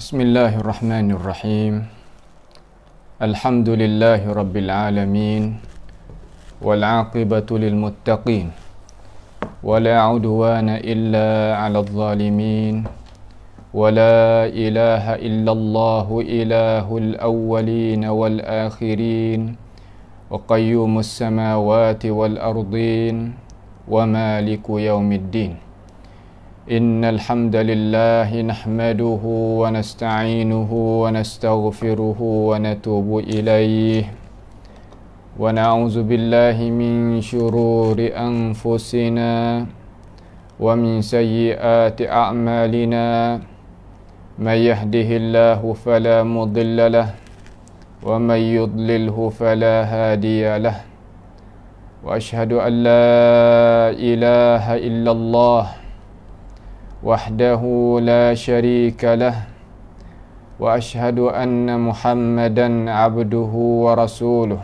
Bismillahirrahmanirrahim. Alhamdulillahi rabbil alamin. Wal aqibatu lil muttaqin. Wala udwana illa 'alal zalimin. Wala ilaha illallah ilahul awwalin wal akhirin. Wa qayyumus samawati wal ardin. Wa maliku yaumiddin. Innal hamdalillahi nahmaduhu wa nasta'inuhu wa nastaghfiruhu wa natubu ilayhi wa na'udzu billahi min shururi anfusina wa min sayyiati a'malina may yahdihillahu fala mudilla lahu wa may yudlilhu fala hadiya lahu wa ashhadu an la ilaha illallah wahdahu la syarika lah wa ashhadu anna Muhammadan abduhu wa rasuluh.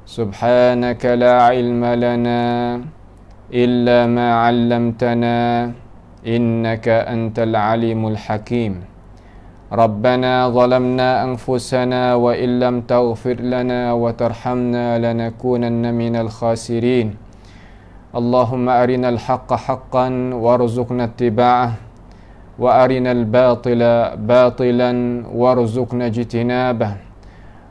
Subhanaka la ilma lana illa ma 'allamtana innaka antal alimul hakim. Rabbana zalamna anfusana wa illam taghfir lana wa tarhamna lanakunanna minal khasirin. Allahumma arinal haqqa haqqan warzuqna ittiba'ah wa arinal batila batilan warzuqna ijtinabah.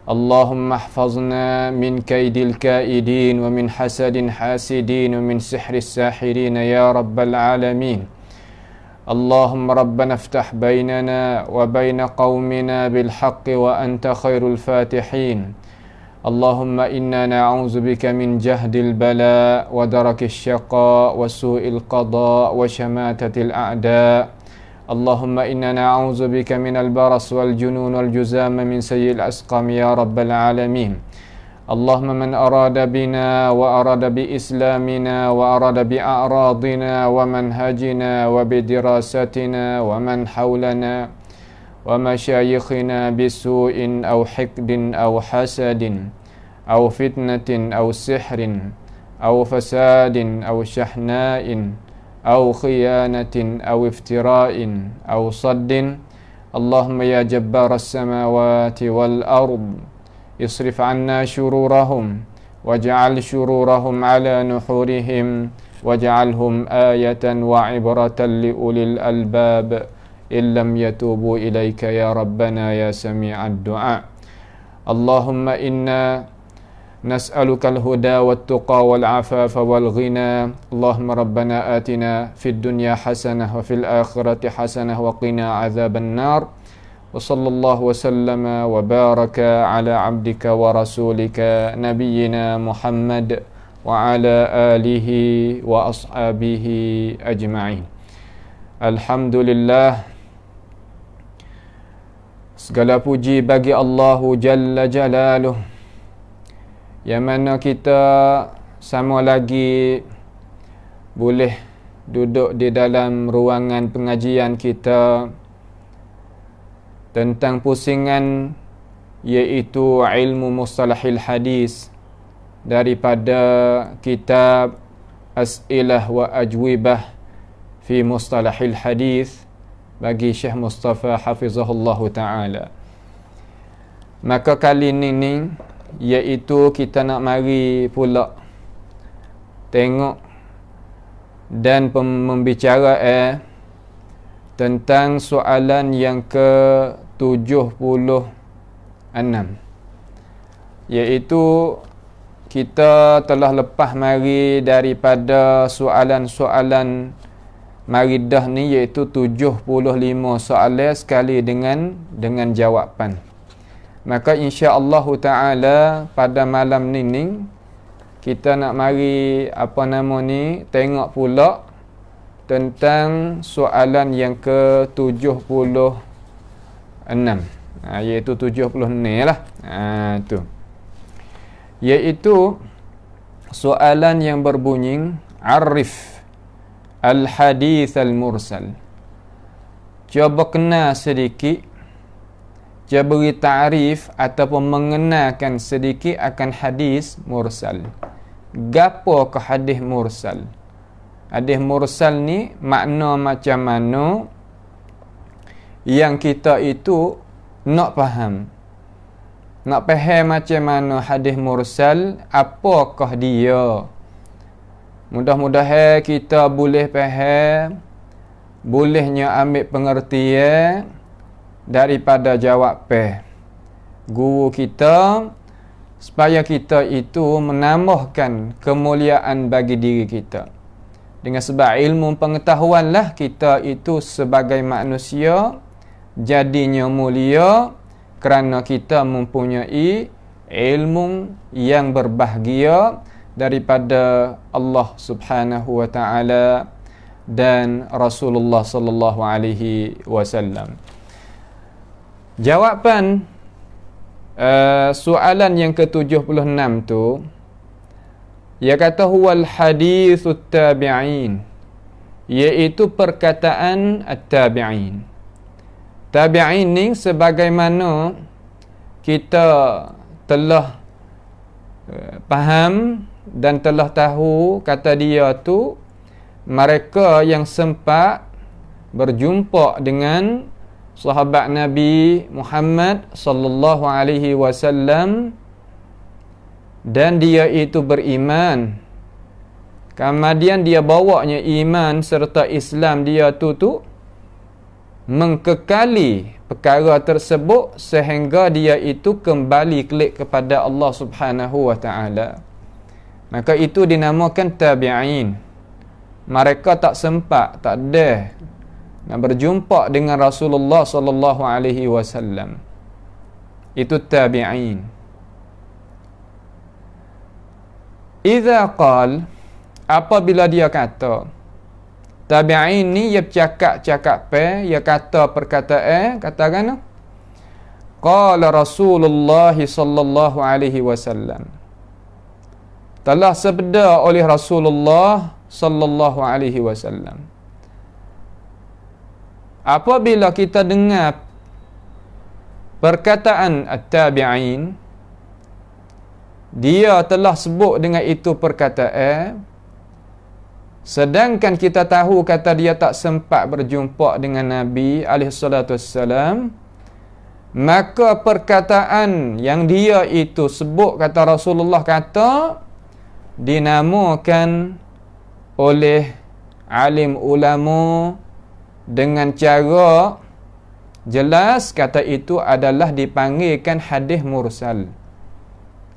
Allahumma ihfazna min kaidil kaidin wa min hasadin hasidin wa min sihris sahirin ya rabbal alamin. Allahumma rabbana iftah bainana wa baina qaumina bil haqqi wa anta khairul fatihin. Allahumma inna na'udzu bika min jahdil bala wa darakis syaqa wa su'il qada wa syamatatil a'da. Allahumma inna na'udzu bika minal baras wal junun wal juzama min sayyi'il asqam ya rabbal alamin. Allahumma man arada bina wa arada bi islamina wa arada bi a'radina wa manhajina wa bi dirasatina wa man hawlana wa masyayikhina bisu'in aw hikdin aw hasadin aw fitnatin aw sihrin aw fasadin aw shahna'in aw khiyanatin aw iftira'in aw saddin. Allahumma ya jabbaras samawati wal ard isrif 'anna syururahum waj'al syururahum 'ala nuhurihim waj'alhum ayatan wa 'ibratan li ulil albab illam yatubu ilaika ya rabbana ya sami'ad du'a. Allahumma inna nas'aluka al-huda wat-tuqa wal-'afafa wal-ghina. Allahumma rabbana atina fid dunya hasanah wa fil akhirati hasanah wa qina 'adzaban nar. Wa sallallahu wa sallama wa baraka ala 'abdika wa rasulika nabiyyina Muhammad wa ala alihi wa ashabihi ajma'in. Alhamdulillah, segala puji bagi Allahu Jalla Jalaluh, yang mana kita sama lagi boleh duduk di dalam ruangan pengajian kita tentang pusingan iaitu ilmu mustalahil hadis daripada kitab As'ilah wa Ajwibah fi mustalahil hadis bagi Syekh Mustafa hafizahullahu ta'ala. Maka kali ini iaitu kita nak mari pula tengok dan membicara tentang soalan yang ke-76, iaitu kita telah lepas mari daripada soalan-soalan maridah ni, iaitu 75 soalan sekali dengan jawapan. Maka insya-Allah taala pada malam ni kita nak mari tengok pula tentang soalan yang ke-76, iaitu 70 ni lah. Tu iaitu soalan yang berbunyi arif al-hadith al-mursal. Cuba kenal sedikit, cuba beri ta'rif ataupun mengenalkan sedikit akan hadis mursal. Gapo ke hadis mursal? Hadis mursal ni makna macam mana? yang kita itu nak faham. Nak faham macam mana hadis mursal, apakah dia. Mudah-mudahan kita boleh faham, bolehnya ambil pengertian daripada jawapan guru kita, supaya kita itu menambahkan kemuliaan bagi diri kita. Dengan sebab ilmu pengetahuanlah kita itu sebagai manusia jadinya mulia, kerana kita mempunyai ilmu yang berbahagia daripada Allah Subhanahu wa taala dan Rasulullah sallallahu alaihi wasallam. Jawapan soalan yang ke-76 tu, ia kata huwal hadithut tabi'in, iaitu perkataan at-tabi'in. Tabi'in ni sebagaimana kita telah faham dan telah tahu, kata dia tu mereka yang sempat berjumpa dengan sahabat Nabi Muhammad sallallahu alaihi wasallam dan dia itu beriman. Kemudian dia bawanya iman serta Islam dia tu mengkekali perkara tersebut sehingga dia itu kembali kelik kepada Allah Subhanahu wa taala. Maka itu dinamakan tabi'in. Mereka tak sempat, tak ada nak berjumpa dengan Rasulullah sallallahu alaihi wasallam. Itu tabi'in. Idza qal, apabila dia kata, tabi'in ni ia bercakap-cakap ia kata perkataan, katakan qala Rasulullah sallallahu alaihi wasallam, telah sabda oleh Rasulullah sallallahu alaihi wasallam. Apabila kita dengar perkataan at-tabi'in, dia telah sebut dengan itu perkataan, sedangkan kita tahu kata dia tak sempat berjumpa dengan Nabi SAW, maka perkataan yang dia itu sebut, kata Rasulullah kata, dinamakan oleh alim ulama dengan cara jelas, kata itu adalah dipanggilkan hadis mursal.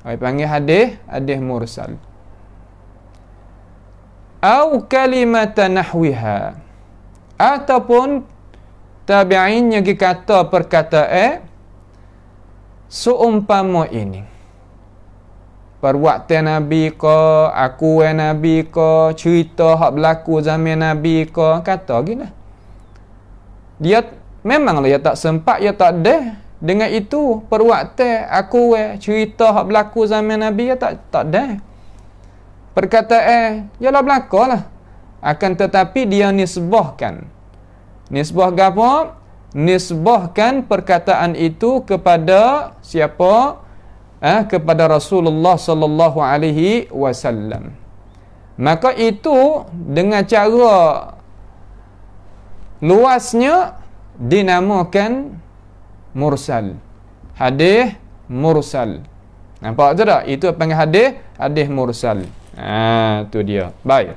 Dipanggil hadis mursal. Au kalimata nahwiha, ataupun tabi'in yang kata perkataan seumpama ini. Perbuatan Nabi ke, akuan Nabi ke, cerita hak berlaku zaman Nabi ke, kata gini. Dia memanglah dia tak sempat, dia tak ada dengan itu perbuatan, akuan, cerita hak berlaku zaman Nabi, dia tak ada. Perkataan ialah berlakulah, akan tetapi dia nisbahkan. Nisbah apa? Nisbahkan perkataan itu kepada siapa? Kepada Rasulullah sallallahu alaihi wasallam. Maka itu dengan cara luasnya dinamakan mursal. Hadis mursal. Nampak tu tak? Itu panggil hadis mursal. Tu dia. Baik.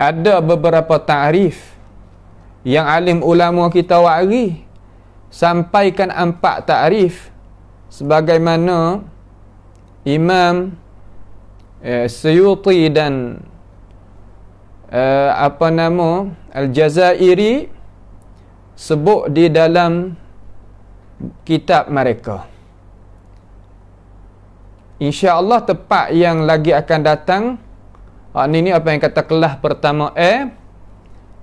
Ada beberapa ta'rif yang alim ulama kita wari, sampaikan 4 ta'rif sebagaimana Imam Suyuti dan Al-Jazairi sebut di dalam kitab mereka. InsyaAllah tepat yang lagi akan datang, ini apa yang kata kelas pertama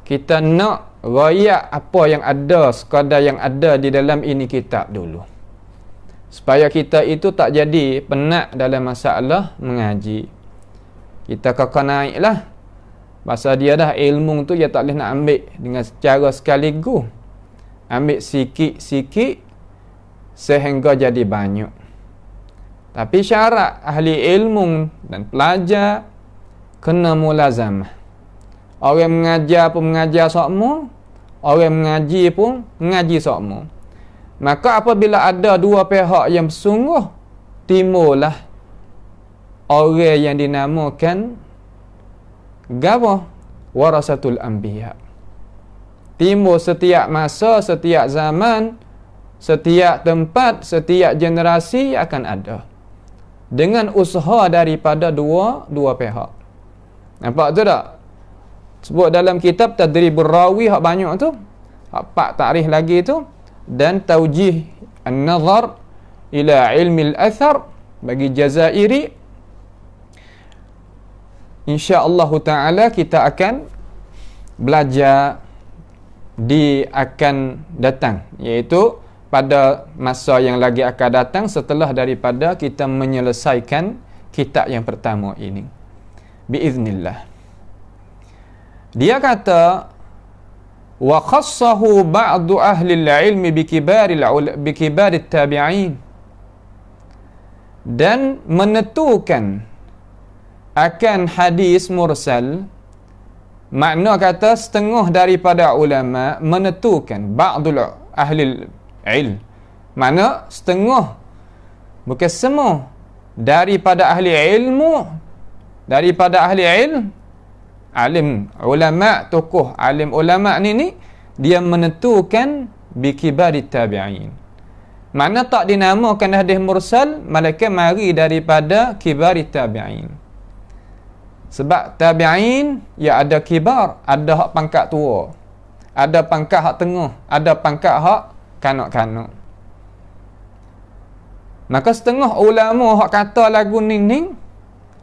kita nak rayak apa yang ada, sekadar yang ada di dalam ini kitab dulu, supaya kita itu tak jadi penat dalam masalah mengaji. Kita kakak naiklah, pasal dia dah ilmu tu dia tak boleh nak ambil dengan secara sekaligus, ambil sikit-sikit sehingga jadi banyak. Tapi syarat ahli ilmu dan pelajar kena mulazamah. Orang mengajar pun mengajar sokmu, orang mengaji pun mengaji sama. Maka apabila ada dua pihak yang bersungguh, timbullah orang yang dinamakan gapo? Warasatul anbiya. Timbul setiap masa, setiap zaman, setiap tempat, setiap generasi akan ada. Dengan usaha daripada dua pihak. Nampak tu tak? Sebut dalam kitab Tadribur Rawi hak banyak tu. Hak 4 takrif lagi tu. Dan Taujih An-Nazar ila Ilmi Al-Athar bagi Jazairi. InsyaAllah ta'ala kita akan belajar di akan datang, iaitu pada masa yang lagi akan datang setelah daripada kita menyelesaikan kitab yang pertama ini biiznillah. Dia kata wa khassahu ba'du ahli al-ilmi bikibari tabi'in, dan menentukan akan hadis mursal, makna kata setengah daripada ulama menentukan ba'dul ahli ilm, mana setengah, bukan semua, daripada ahli ilmu, daripada ahli ilm, alim ulama, tokoh alim ulama ni dia menentukan bikibari tabi'in. Mana tak dinamakan hadis mursal, malaikat mari daripada kibari tabi'in. Sebab tabi'in ya ada kibar, ada hak pangkat tua, ada pangkat hak tengah, ada pangkat hak kanak-kanak. Maka setengah ulama hak kata lagu ning,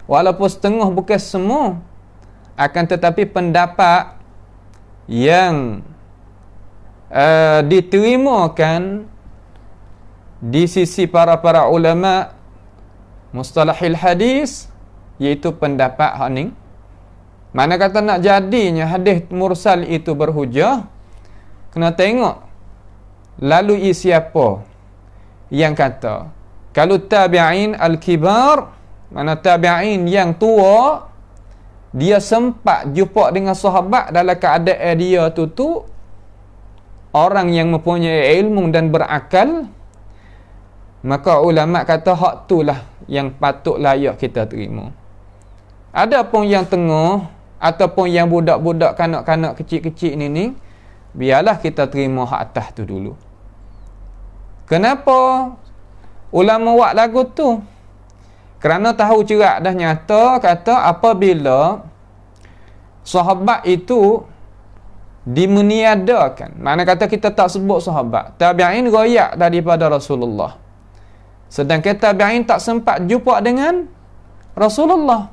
walaupun setengah bukan semua, akan tetapi pendapat yang diterimakan di sisi para ulama mustalahil hadis, iaitu pendapat hak ni. Mana kata nak jadinya hadis mursal itu berhujah, kena tengok lalui siapa yang kata. Kalau tabi'in al-kibar, mana tabi'in yang tua, dia sempat jumpa dengan sahabat dalam keadaan dia tu orang yang mempunyai ilmu dan berakal, maka ulama kata hak itulah yang patut layak kita terima. Adapun yang tengah ataupun yang budak-budak kanak-kanak kecil-kecil ni, biarlah kita terima hak atas tu dulu. Kenapa ulama buat lagu tu? Kerana tahu cerak dah nyata kata apabila sahabat itu dimeniadakan, mana kata kita tak sebut sahabat, tabi'in royak daripada Rasulullah, sedangkan tabi'in tak sempat jumpa dengan Rasulullah,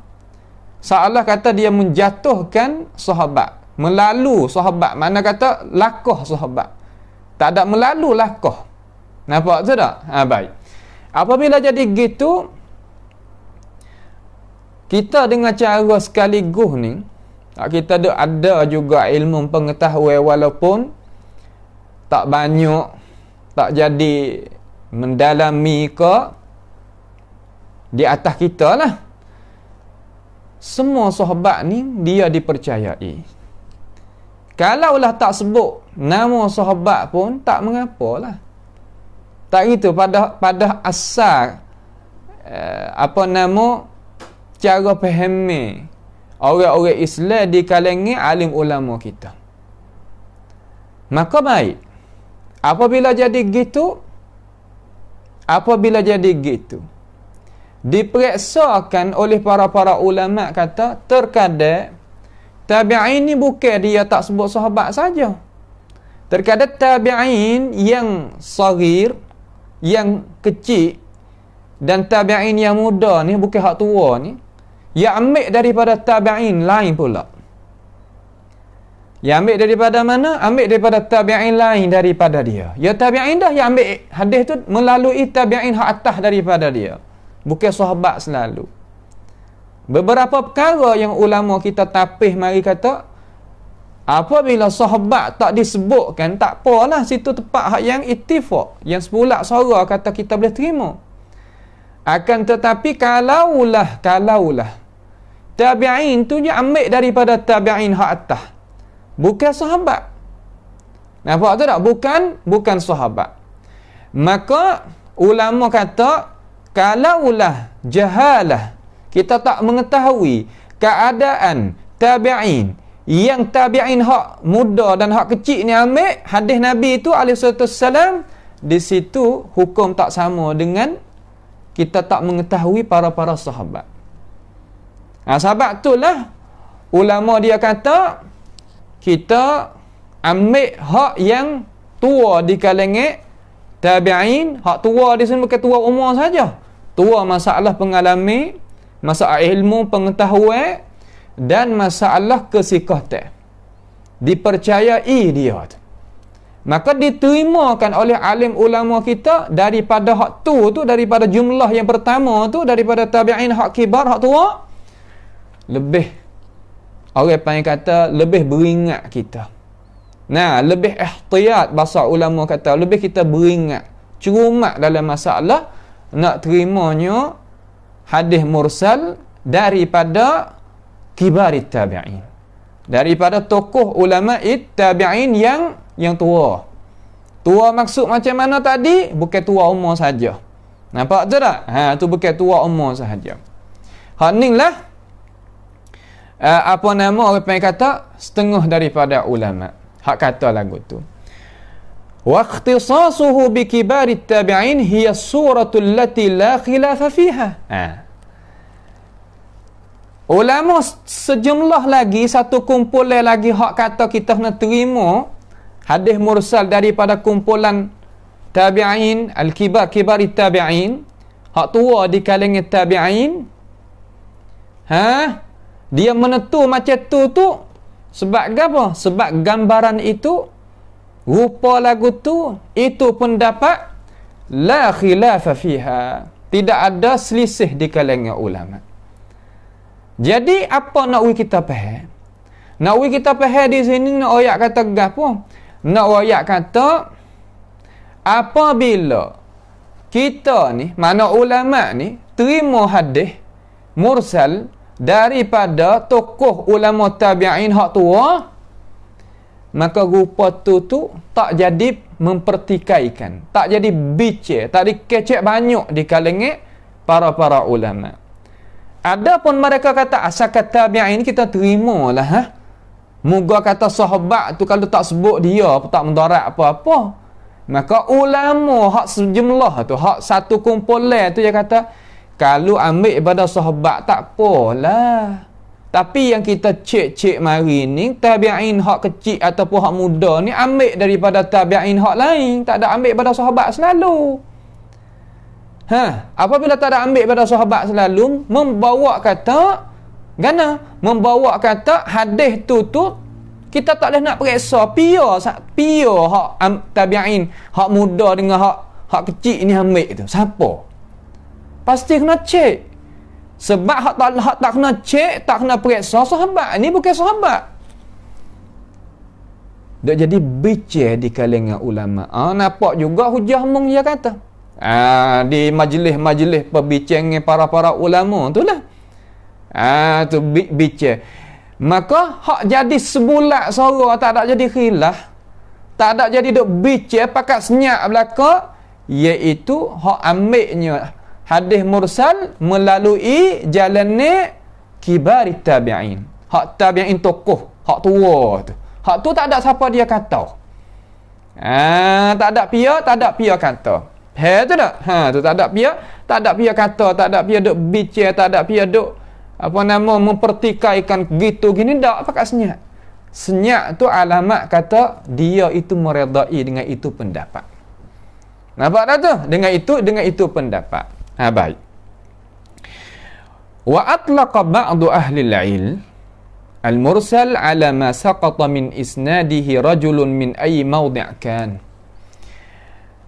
seolah kata dia menjatuhkan sahabat, melalu sahabat, mana kata lakoh sahabat, tak ada melalu lakoh. Nampak tu tak? Baik. Apabila jadi gitu, kita dengan cara sekaligus ni, kita ada juga ilmu pengetahuan walaupun tak banyak, tak jadi mendalami ke di atas kita lah. Semua sahabat ni dia dipercayai. Kalaulah tak sebut nama sahabat pun tak mengapalah. Tak gitu pada asal cara fahami orang-orang Islam di kalangan alim ulama kita. Maka baik, apabila jadi gitu, diperiksakan oleh para ulama kata, terkadang tabi'in ni bukan dia tak sebut sahabat saja. Terkadang tabi'in yang saghir, yang kecil, dan tabi'in yang muda ni, bukan hak tua ni, dia ambil daripada tabi'in lain pula. Dia ambil daripada mana? Ambil daripada tabi'in lain daripada dia. Ya tabi'in dah yang ambil hadis tu melalui tabi'in hak atas daripada dia, bukan sahabat selalu. Beberapa perkara yang ulama kita tapih mari kata, apabila sahabat tak disebutkan, tak apalah, situ tempat hak yang ittifaq, yang sepulak suara kata kita boleh terima. Akan tetapi kalaulah tabi'in tu dia ambil daripada tabi'in hak atas, bukan sahabat, Nampak tu tak? Bukan sahabat. Maka ulama kata, kalaulah jahalah, kita tak mengetahui keadaan tabi'in, yang tabi'in hak muda dan hak kecil ni ambil hadis Nabi tu alaihissalam, di situ hukum tak sama dengan kita tak mengetahui para sahabat. Sebab itulah ulama dia kata kita ambil hak yang tua di kalangan tabi'in. Hak tua di sini bukan tua umur saja, tua masalah pengalaman, masalah ilmu pengetahuan dan masalah kesikatan, dipercayai dia tu. Maka diterimakan oleh alim ulama kita daripada hak tu, daripada jumlah yang pertama tu, daripada tabi'in hak kibar, hak tua, lebih, orang panggil kata, lebih beringat kita. Nah, lebih ihtiyat, bahasa ulama kata, lebih kita beringat, cerumat dalam masalah nak terimanya hadis mursal daripada kibarit tabi'in, daripada tokoh ulama tabi'in yang tua. Tua maksud macam mana tadi? Bukan tua umur saja. Nampak tu tak? Tu bukan tua umur sahaja. Hak ni lah apa nama orang panggil kata, setengah daripada ulama. Hak kata lagu tu. Wa ikhtisasuhu bi kibarit tabi'in hiya suratul lati la khilafa fiha. Ulama sejumlah lagi, satu kumpulan lagi hak kata kita nak terima hadis mursal daripada kumpulan tabi'in, al-kibar, kibarit tabi'in, hak tua di kalangan tabi'in. Dia menentu macam tu sebab apa? Sebab gambaran itu, rupa lagu tu, itu pendapat la khilafa fiha, tidak ada selisih di kalangan ulama. Jadi apa nak kita faham? Nak kita faham di sini, nak ayat kata gapo? Nak ayat kata apabila kita ni, mana ulama ni terima hadis mursal daripada tokoh ulama tabi'in hak tua, maka rupa tu tak jadi mempertikaikan, tak jadi bicara, tak dikecek banyak di kalangan para ulama. Adapun mereka kata asakat tabi'in, kita terimalah. Moga kata sahabat tu kalau tak sebut dia, tak mendarat apa-apa. Maka ulama hak sejumlah tu, hak satu kumpulan tu, dia kata kalau ambil daripada sahabat tak apalah. Tapi yang kita cek mari ni, tabi'in hak kecil ataupun hak muda ni ambil daripada tabi'in hak lain, tak ada ambil daripada sahabat selalu. Apabila tak ada ambil daripada sahabat selalu, membawa kata hadis tu kita tak boleh nak periksa pia hak tabi'in hak muda dengan hak kecil ni ambil tu siapa. Pasti kena cek. Sebab hak tak kena cek, tak kena periksa, sahabat ni bukan sahabat. Dak jadi bicara di kalangan ulama. Nampak juga hujah mung dia kata. Di majlis-majlis perbicaraan para ulama tu lah. Tu bicara. Maka hak jadi sebulat suara, tak ada jadi khilaf, tak ada jadi duk bicara pakat senyap belaka, iaitu hak ambilnya hadis mursal melalui jalannya kibarit tabi'in, hak tabi'in tokoh, hak tua tu. Hak tu tak ada siapa dia kata. Tak ada pia kata. Tu tak? Tu tak ada pia kata, tak ada pia duk bicara, tak ada pia duk mempertikaikan gitu gini, tak pakai senyap. Senyap tu alamat kata dia itu meredai dengan itu pendapat. Nampak tak tu? Dengan itu pendapat. Baik. Wa atlaqa ba'du ahli al-'ilm al-mursal ala ma saqata min isnadihi rajulun min ayyi mawdi' kan.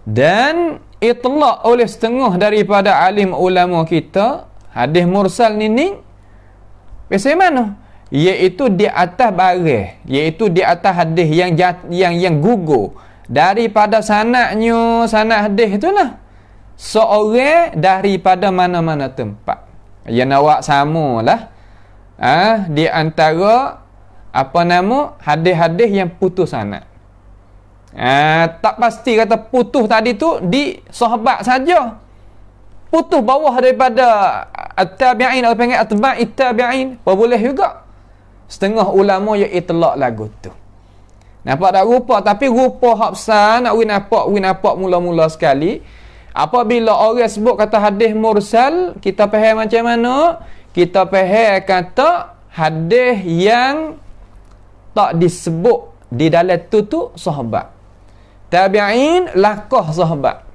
Dan itlaq oleh setengah daripada alim ulama kita hadis mursal ni biasa mana? Iaitu di atas baris, iaitu di atas hadis yang gugur daripada sanad hadis itulah seorang daripada mana-mana tempat. Yang awak samalah di antara hadis-hadis yang putus sanad. Tak pasti kata putus tadi tu di sahabat saja. Putus bawah daripada at-tabi'in atau panggil atba'it tabi'in, apa boleh juga. Setengah ulama yang itlaq lagu tu. Nampak tak rupa? Tapi rupa hak besar nak nampak mula-mula sekali. Apabila orang sebut kata hadis mursal, kita faham macam mana? Kita faham kata hadis yang tak disebut di dalam tu sahabat. Tabi'in lakah sahabat.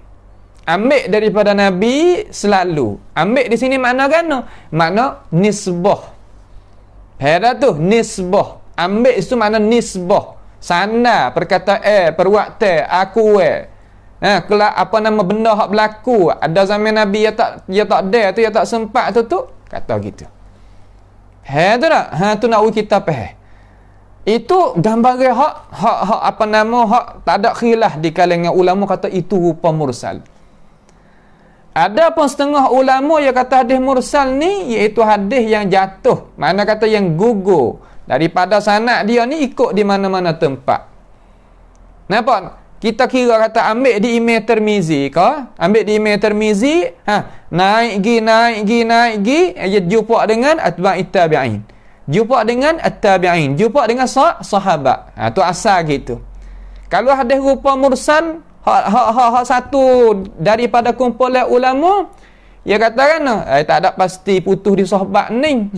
Ambil daripada Nabi selalu. Ambil di sini makna kan? Makna nisbah. Hera tu nisbah. Ambil itu makna nisbah. Sana perkataan perwaktan aku kelak apa nama benda hak berlaku ada zaman Nabi ya tak ada tu ya tak sempat tu kata gitu. Tu tak? Tu nak kita faham. Itu gambaran hak apa nama hak tak ada khilaf di kalangan ulama kata itu rupa mursal. Ada pun setengah ulama yang kata hadis mursal ni iaitu hadis yang jatuh, mana kata yang gugur daripada sanad dia ni ikut di mana-mana tempat. Nampak? Kita kira kata ambil di Imam Tirmizi ke? Ambil di Imam Tirmizi, naik gi, jumpa dengan atba'it tabi'in. Jumpa dengan at-tabi'in, jumpa dengan sahabat. Tu asal gitu. Kalau hadis rupa mursal, hak satu daripada kumpulan ulama, dia katakan tak ada pasti putus di sahabat ni.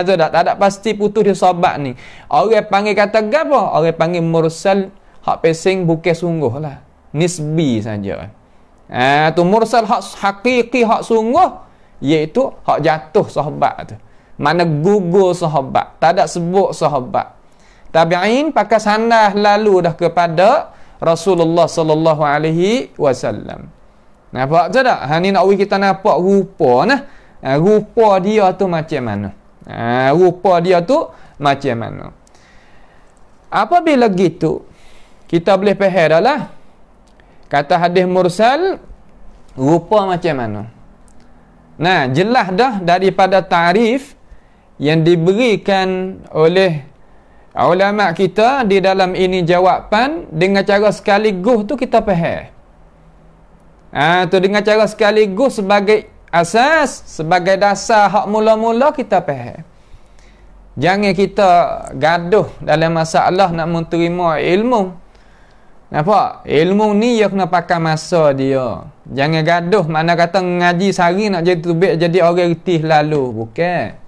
Tu tak ada pasti putus di sahabat ni. Orang panggil kata apa? Orang panggil mursal, hak pesing bukan sungguh lah. Nisbi saja. Tu mursal hak hakiki, hak sungguh, iaitu hak jatuh sahabat tu. Mana gugur sahabat, tak ada sebut sahabat. Tabi'in pakai sandah lalu dah kepada Rasulullah sallallahu alaihi wasallam. Nampak tak? Ni nak kita nampak rupa nah. Rupa dia tu macam mana? Rupa dia tu macam mana? Apabila gitu, kita boleh faham dah lah. Kata hadis mursal rupa macam mana? Nah, jelas dah daripada tarif yang diberikan oleh ulama kita di dalam ini jawapan dengan cara sekaligus tu kita faham. Tu dengan cara sekaligus sebagai asas, sebagai dasar hak mula-mula kita faham. Jangan kita gaduh dalam masalah nak menerima ilmu. Nampak? Ilmu ni dia kena pakai masa dia. Jangan gaduh mana kata ngaji sehari nak jadi tubik jadi orang retih lalu. Bukan.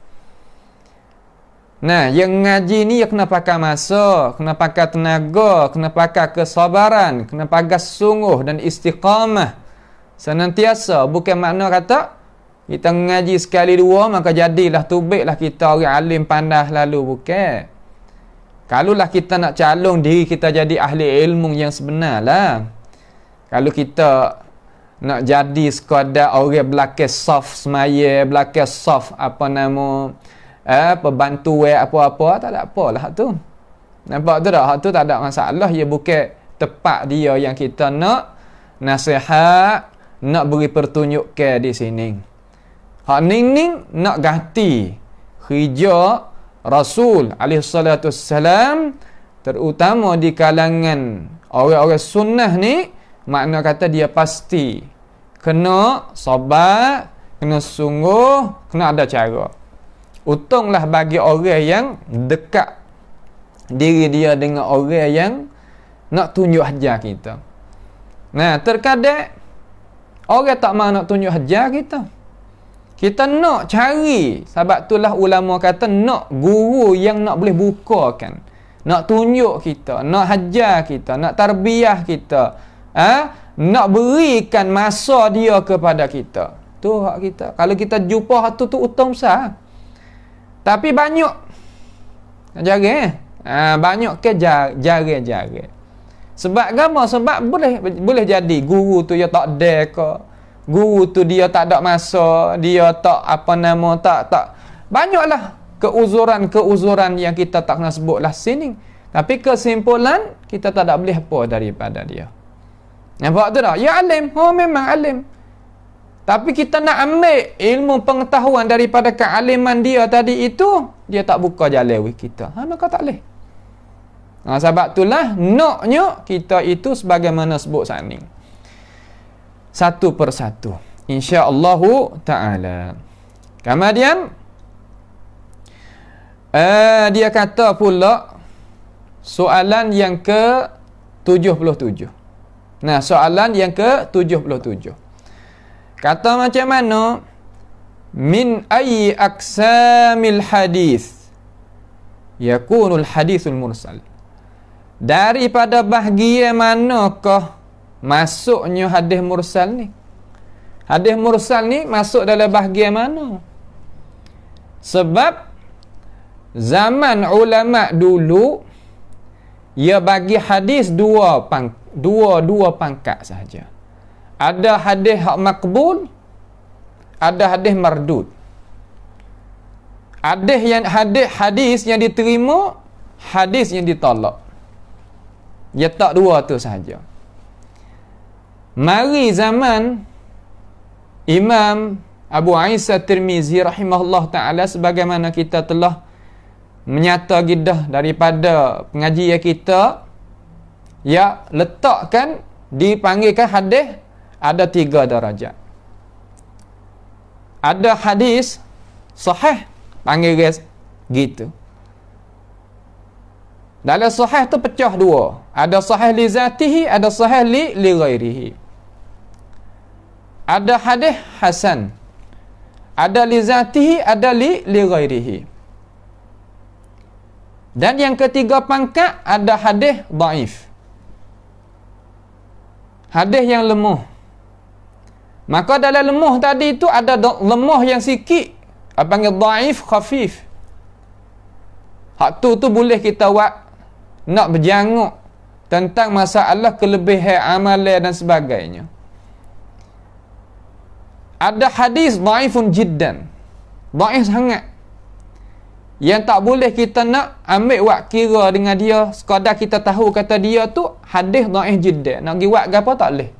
Nah, yang ngaji ni kena pakai masa, kena pakai tenaga, kena pakai kesabaran, kena pakai sungguh dan istiqamah senantiasa. Bukan makna kata kita ngaji sekali dua maka jadilah tubiklah kita orang alim pandai lalu. Bukan. Kalaulah kita nak calon diri kita jadi ahli ilmu yang sebenar lah. Kalau kita nak jadi sekadar orang belakang soft semaya, belakang soft apa nama pembantu apa-apa, tak ada apalah tu. Nampak tu tak? Hak tu tak ada masalah. Ia bukan tepat dia yang kita nak nasihat, nak beri pertunjukan di sini. Hak ning nak ganti hijau Rasul alaihissalam, terutama di kalangan orang-orang sunnah ni, makna kata dia pasti kena sabar, kena sungguh, kena ada cara. Untunglah bagi orang yang dekat diri dia dengan orang yang nak tunjuk hajar kita. Nah, terkadang orang tak mahu nak tunjuk hajar kita. Kita nak cari, sebab itulah ulama kata nak guru yang nak boleh bukakan, nak tunjuk kita, nak hajar kita, nak tarbiyah kita, nak berikan masa dia kepada kita. Tu hak kita. Kalau kita jumpa hak tu utama besar. Tapi banyak jarang banyak ke jarang. Sebab agama, sebab boleh jadi guru tu dia tak ada ke, guru tu dia tak ada masa, dia tak apa nama tak banyaklah keuzuran yang kita tak nak sebutlah sini. Tapi kesimpulan kita tak ada boleh apa daripada dia. Nampak tu tak? Ya alim, memang alim. Tapi kita nak ambil ilmu pengetahuan daripada kealiman dia tadi itu, dia tak buka jalan kita. Maka tak boleh. Sebab itulah naknya kita itu sebagaimana sebut saat ni, satu persatu, insya-Allah taala. Kemudian dia kata pula soalan yang ke-77. Nah, soalan yang ke-77. Kata macam mana? Min ayyi aqsamil hadis yakunul hadisul mursal. Daripada bahagian manakah masuknya hadis mursal ni? Hadis mursal ni masuk dalam bahagian mana? Sebab zaman ulama dulu ia bagi hadis dua pangkat sahaja. Ada hadis hak makbul, ada hadis mardud. Ada hadis yang diterima, hadis yang ditolak. Dia tak dua tu sahaja. Mari zaman Imam Abu Isa Tirmizi rahimahullah ta'ala, sebagaimana kita telah menyata gidah daripada pengajian kita, ya, letakkan dipanggilkan hadis ada 3 darajat. Ada hadis sahih, panggil guys gitu. Dalam sahih tu pecah 2. Ada sahih li zatihi, ada sahih li ghairihi. Ada hadis hasan. Ada li zatihi, ada li ghairihi. Dan yang ketiga pangkat ada hadis dhaif. Hadis yang lemah. Maka dalam lemah tadi itu ada lemah yang sikit, apa panggil dhaif khafif. Hak tu boleh kita buat nak berjanguk tentang masalah kelebihan amalan dan sebagainya. Ada hadis dhaifun jiddan, dhaif sangat, yang tak boleh kita nak ambil wak kira dengan dia, sekadar kita tahu kata dia tu hadis dhaif jiddan, nak pergi wak apa tak boleh.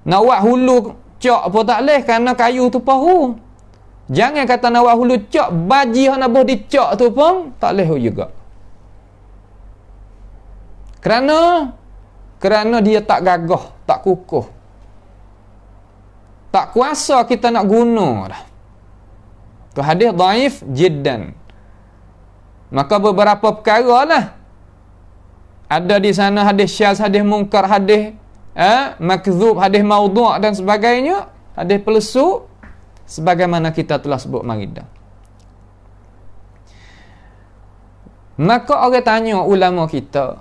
Nak wak hulu cak pun tak boleh kerana kayu tu paru. Jangan kata nak wak hulu cak, baji yang nak buat dicak tu pun tak boleh juga. Kerana dia tak gagah, tak kukuh, tak kuasa kita nak guna dah. Tu hadis dhaif jiddan. Maka beberapa perkara lah ada di sana, hadis syaz, hadis munkar, hadis makzub, hadis maudhu' dan sebagainya, hadis pelesuk, sebagaimana kita telah sebut maridah. Maka orang tanya ulama kita,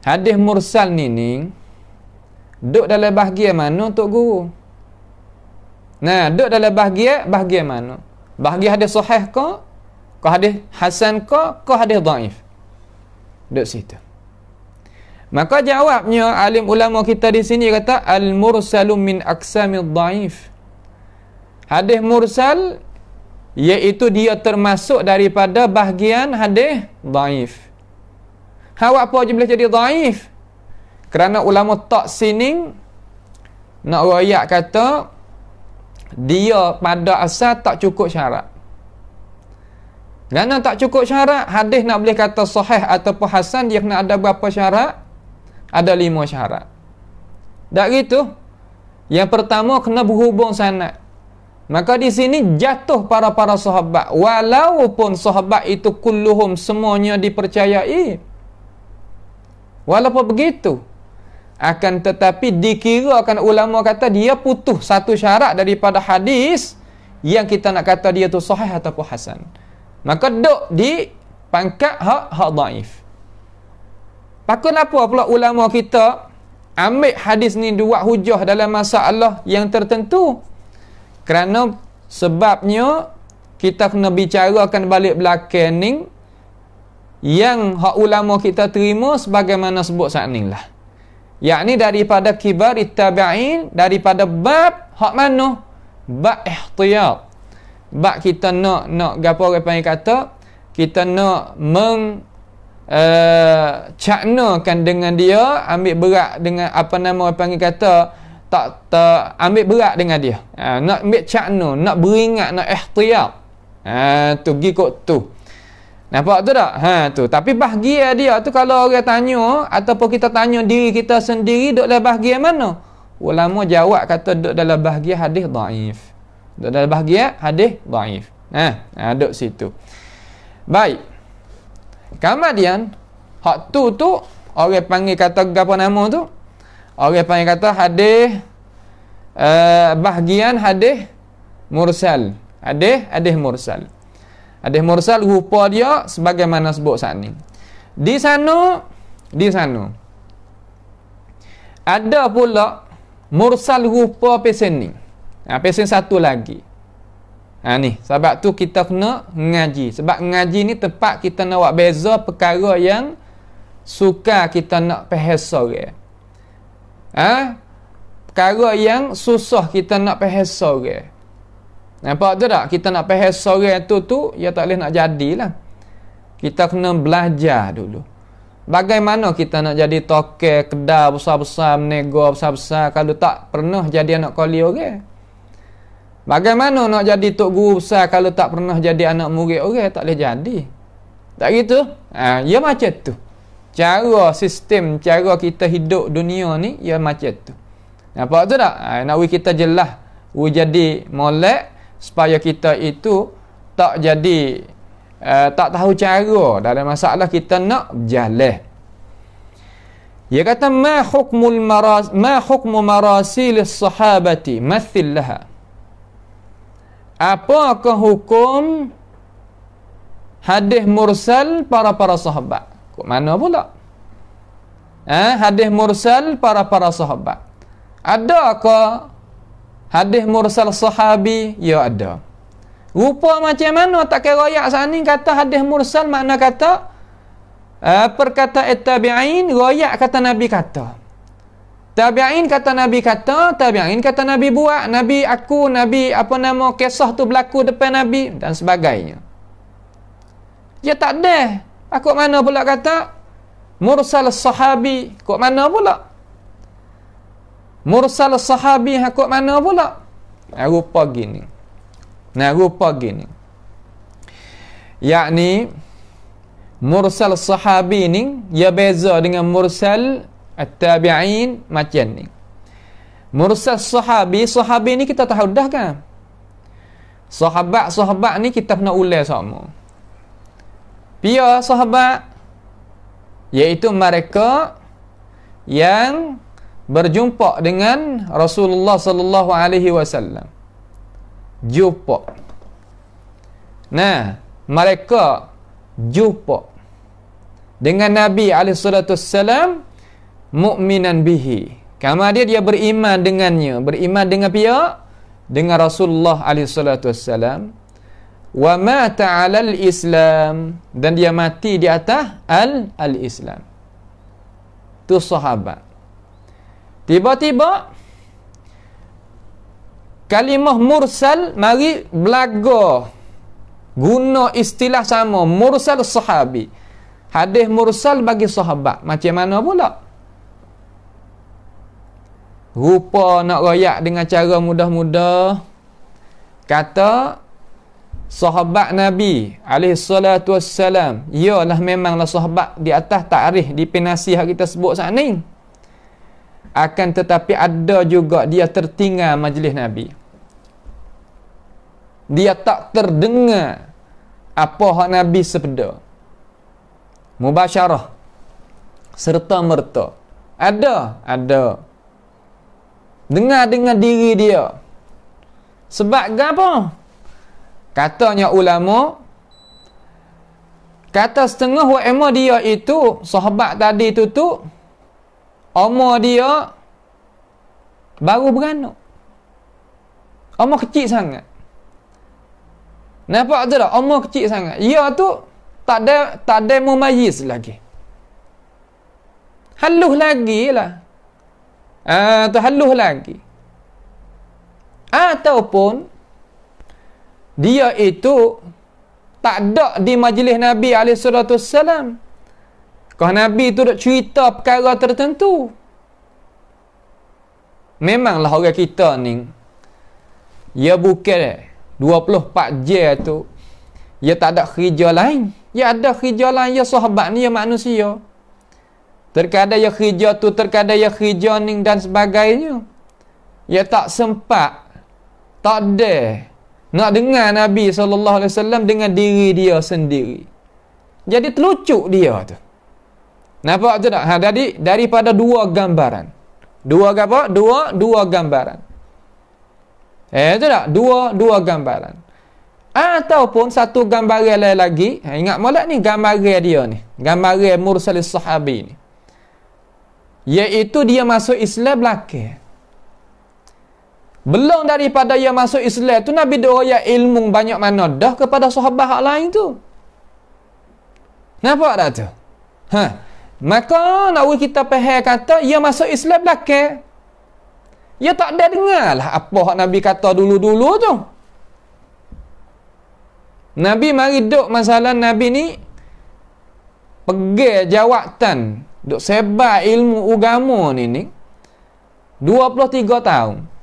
hadis mursal ni duduk dalam bahagian mana Tok Guru? Nah, duduk dalam bahagian mana? Bahagian hadis sahih ke hadis hasan ke hadis dhaif? Duduk situ. Maka jawabnya alim ulama kita di sini kata al-mursalu min aqsamid dhaif. Hadis mursal iaitu dia termasuk daripada bahagian hadis dhaif. Awak apa je boleh jadi dhaif? Kerana ulama taksining nak royak kata dia pada asal tak cukup syarat. Kerana tak cukup syarat, hadis nak boleh kata sahih ataupun hasan, dia kena ada berapa syarat? Ada 5 syarat. Tak gitu. Yang pertama kena berhubung sanad. Maka di sini jatuh para sahabat, walaupun sahabat itu kulluhum semuanya dipercayai. Walaupun begitu, akan tetapi dikirakan ulama kata dia putus satu syarat daripada hadis yang kita nak kata dia tu sahih ataupun hasan. Maka duk di pangkat hak dhaif. Pakun apa pula ulama kita ambil hadis ni buat hujah dalam masalah yang tertentu? Kerana sebabnya kita kena bicarakan balik belakang ni yang hak ulama kita terima sebagaimana sebut saat ni lah. Yakni daripada kibar tabi'in, daripada bab hak mana? Bab ihtiyat. Bab kita nak gapo orang panggil kata, kita nak caknakan dengan dia, ambil berat dengan apa nama orang panggil kata, tak ambil berat dengan dia. Nak ambil cakna, nak beringat, nak ihtiyat. Tu gikut tu. Nampak tu tak? Tu. Tapi bahagia dia tu kalau orang tanya ataupun kita tanya diri kita sendiri duduk dalam bahagia mana? Ulama jawab kata duduk dalam bahagia hadis dhaif. Duduk dalam bahagia hadis dhaif. Duduk situ. Baik. Kemudian hak tu orang panggil kata apa nama tu? Orang panggil kata hadis bahagian hadis mursal. Hadis mursal. Hadis mursal rupa dia sebagaimana sebut saat ni. Di sana ada pula mursal rupa pesen ni. Pesen satu lagi. Ni sebab tu kita kena ngaji. Sebab ngaji ni tempat kita nak buat beza perkara yang suka kita nak faham sorang. Perkara yang susah kita nak faham sorang. Nampak tu tak? Kita nak faham sorang tu ya tak boleh nak jadilah. Kita kena belajar dulu. Bagaimana kita nak jadi toke kedai besar-besar, menego besar-besar kalau tak pernah jadi anak kali orang? Bagaimana nak jadi tok guru besar kalau tak pernah jadi anak murid orang? Tak boleh jadi. Tak gitu? Ya macam tu. Cara sistem, cara kita hidup dunia ni ya macam tu. Nampak tu tak? Nak kita jelas jadi molek supaya kita itu tak jadi tak tahu cara dalam masalah kita nak berjalan. Dia kata ma hukmu marasil as-sahabati mathil laha. Apakah hukum hadis mursal para sahabat? Kok mana pula? Hadis mursal para sahabat. Adakah hadis mursal sahabi? Ya ada. Rupa macam mana tak kira royak saat ni kata hadis mursal makna kata perkataan tabi'in royak kata Nabi kata. Tabi'in kata Nabi kata, tabi'in kata Nabi buat, Nabi aku, Nabi apa nama kisah tu berlaku depan Nabi dan sebagainya. Ya tak ada. Aku mana pula kata mursal sahabi? Kok mana pula? Mursal sahabi kok mana pula? Rupa gini. Rupa gini. Yakni mursal sahabi ni ya beza dengan mursal at-tabi'in macam ni. Mursal sahabi ni kita tahu dah kan? Sahabat ni kita kena ulai sama. Pia sahabat iaitu mereka yang berjumpa dengan Rasulullah sallallahu alaihi wasallam. Jumpa. Mereka jumpa dengan Nabi alaihi salatu wassalam mukminan bihi. Kemudian dia beriman dengannya, beriman dengan pihak dengan Rasulullah alaihi salatu wassalam. Wa mata 'alal Islam, dan dia mati di atas al-Islam. Tu sahabat. Tiba-tiba kalimah mursal mari belaga guna istilah sama, mursal sahabi. Hadis mursal bagi sahabat macam mana pula? Rupa nak royak dengan cara mudah-mudah kata sahabat Nabi alaihi salatu wassalam ialah memanglah sahabat di atas takrif di penasi yang kita sebut saat ni. Akan tetapi ada juga dia tertinggal majlis Nabi. Dia tak terdengar apa hak Nabi sabda. Mubasyarah serta merta. Ada. Dengar diri dia. Sebab apa? Katanya ulama, kata setengah umur dia itu, sahabat tadi tu umur dia baru beranak. Umur kecil sangat. Nampak tu tak? Umur kecil sangat. Dia tu tak ada mumayyiz lagi. Halus lagi lah. Halus lagi. Ataupun dia itu tak ada di majlis Nabi SAW. Kalau Nabi tu duk cerita perkara tertentu, memanglah orang kita ni, ya bukan 24 jam tu, ya tak ada kerja lain. Ya ada khijah lain, ya sahabat ni, ya manusia. Terkadang ya khijah tu, terkadang ya khijah ni dan sebagainya. Ya tak sempat, tak ada nak dengar Nabi SAW dengan diri dia sendiri. Jadi terlucuk dia tu. Nampak tu tak? Jadi daripada dua gambaran. Dua apa? Dua gambaran. Tu tak? Dua gambaran. Ataupun satu gambaran lain lagi. Ingat molek ni gambaran dia ni. Gambaran mursalis sahabi ni. Iaitu dia masuk Islam belakang. Belum daripada dia masuk Islam tu Nabi doa ilmu banyak mana dah kepada sahabat hak lain tu. Nampak tak tu? Maka nak kita faham kata ia masuk Islam belakang. Ia tak ada dengar lah apa hak Nabi kata dulu-dulu tu. Nabi mari duk masalah Nabi ni pergi jawatan duk sebar ilmu agama ni 23 tahun.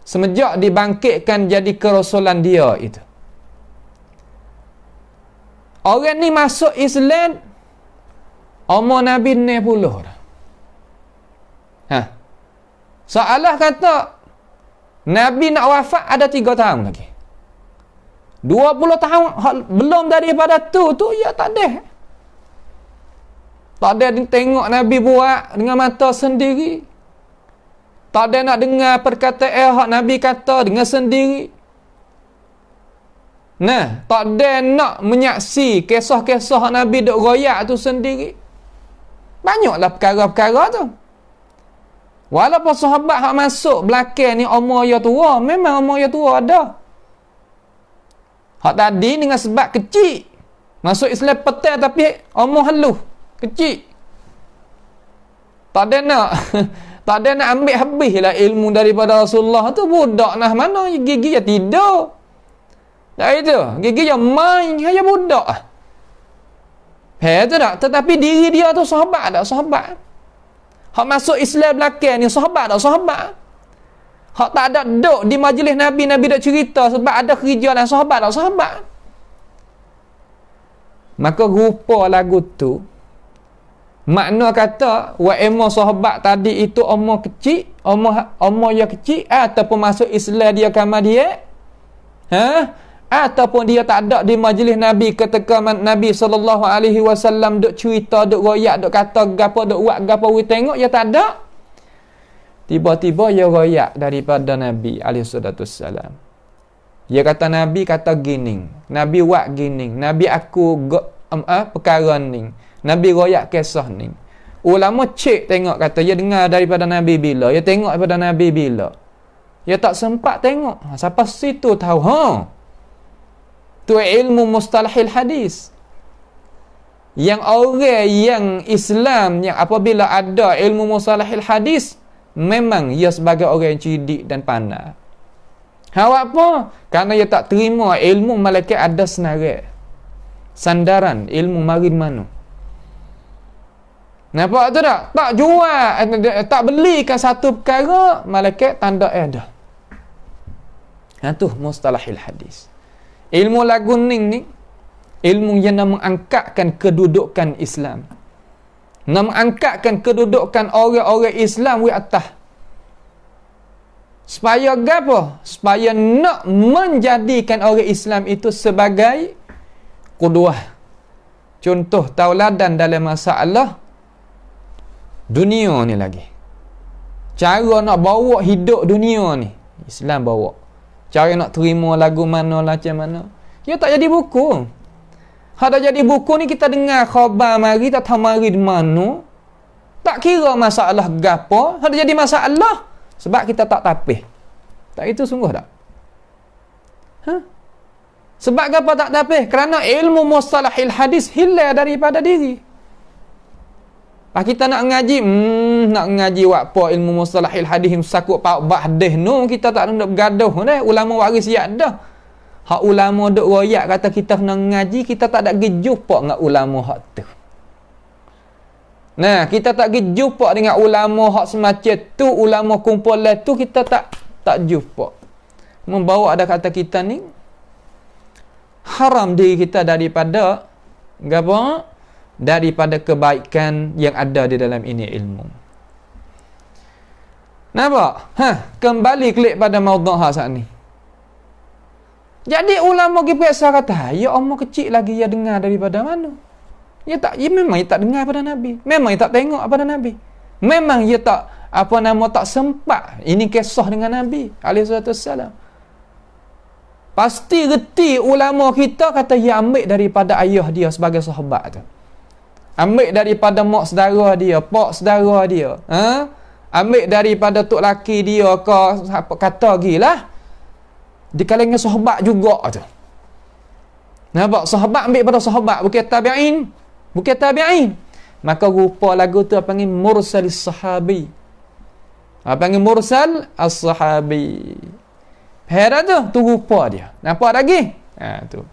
Semenjak dibangkitkan jadi kerasulan dia itu. Orang ni masuk Islam umur Nabi 60 dah. Soalah kata Nabi nak wafat ada 3 tahun lagi. 20 tahun belum daripada tu ya tak ada. Tak ada tengok Nabi buat dengan mata sendiri. Tak ada nak dengar perkataan hak Nabi kata dengan sendiri. Nah, tak ada nak menyaksi kisah-kisah hak Nabi duk royak tu sendiri. Banyaklah perkara-perkara tu. Walaupun sahabat hak masuk belakang ni umur dia tua, memang umur dia tua ada. Hak tadi dengan sebab kecil. Masuk Islam petang tapi umur halus, kecil. Tak ada nak tak ada nak ambil habis lah ilmu daripada Rasulullah tu. Budak nah mana gigi dia tidur. Tak itu. Gigi dia main. Dia budak. Tu tak? Tetapi diri dia tu sahabat tak? Sahabat. Hak masuk Islam belakang ni sahabat tak? Sahabat. Hak tak ada duduk di majlis Nabi. Nabi dah cerita sebab ada kerja dan sahabat tak? Sahabat. Maka rupa lagu tu makna kata wa emo sahabat tadi itu umur kecil, umur dia kecil ataupun masuk Islam dia kama dia. Ataupun dia tak ada di majlis Nabi ketika Nabi SAW duk cerita, duk royak, duk kata gapo, duk buat gapo we tengok dia tak ada. Tiba-tiba dia royak daripada Nabi SAW. Dia kata Nabi kata gini, Nabi buat gini, Nabi aku perkara ni. Nabi royak kisah ni. Ulama cek tengok kata dia dengar daripada Nabi bila, dia tengok daripada Nabi bila. Dia tak sempat tengok. Siapa situ tahu tu ilmu mustalahil hadis. Yang orang yang Islam yang apabila ada ilmu mustalahil hadis memang ia sebagai orang yang cerdik dan pandai. Awak apa? Karena dia tak terima ilmu malaikat ada senarai. Sandaran ilmu mari mana? Nampak tu tak? Tak jual, tak belikan satu perkara, malaikat tanda ada. Tu mustalahil hadis. Ilmu lagu ni ilmu yang nak mengangkatkan kedudukan Islam. Nak mengangkatkan kedudukan orang-orang Islam di atas. Supaya apa? Supaya nak menjadikan orang Islam itu sebagai qudwah. Contoh tauladan dalam masalah dunia ni lagi. Cara nak bawa hidup dunia ni Islam bawa. Cara nak terima lagu mana macam mana. Dia tak jadi buku. Ada jadi buku ni kita dengar khabar mari tak tahu mari di mana. Tak kira masalah gapo, ada jadi masalah sebab kita tak tapih. Tak itu sungguh tak? Sebab gapo tak tapih? Kerana ilmu mustalahil hadis hilang daripada diri. Kita nak ngaji apa ilmu mustalahil hadis sakut pak hadis no kita tak nak bergaduh dah ulama waris siap dah. Hak ulama duk royak kata kita kena ngaji, kita tak ada pergi jumpa dengan ulama hak tu. Nah, kita tak pergi jumpa dengan ulama hak semacam tu, ulama kumpulan tu kita tak jumpa. Membawa ada kata kita ni haram diri kita daripada apa? Daripada kebaikan yang ada di dalam ini ilmu. Nampak? Kembali klik pada maudhu' saat ni. Jadi ulama pergi periksa kata, ya Allah kecil lagi dia dengar daripada mana? Memang dia tak dengar pada Nabi. Memang dia tak tengok pada Nabi. Memang dia tak tak sempat. Ini kisah dengan Nabi alaihi wasallam. Pasti reti ulama kita kata dia ambil daripada ayah dia sebagai sahabat tu. Ambil daripada mak saudara dia, pak saudara dia. Ambil daripada tok laki dia ke apa kata gilah. Di kalangan sahabat juga tu. Nampak? Sahabat ambil pada sahabat, bukan tabi'in. Bukan tabi'in. Maka rupa lagu tu panggil mursalis sahabi. Panggil mursal as-sahabi. Heran tu rupa dia. Nampak lagi? Tu.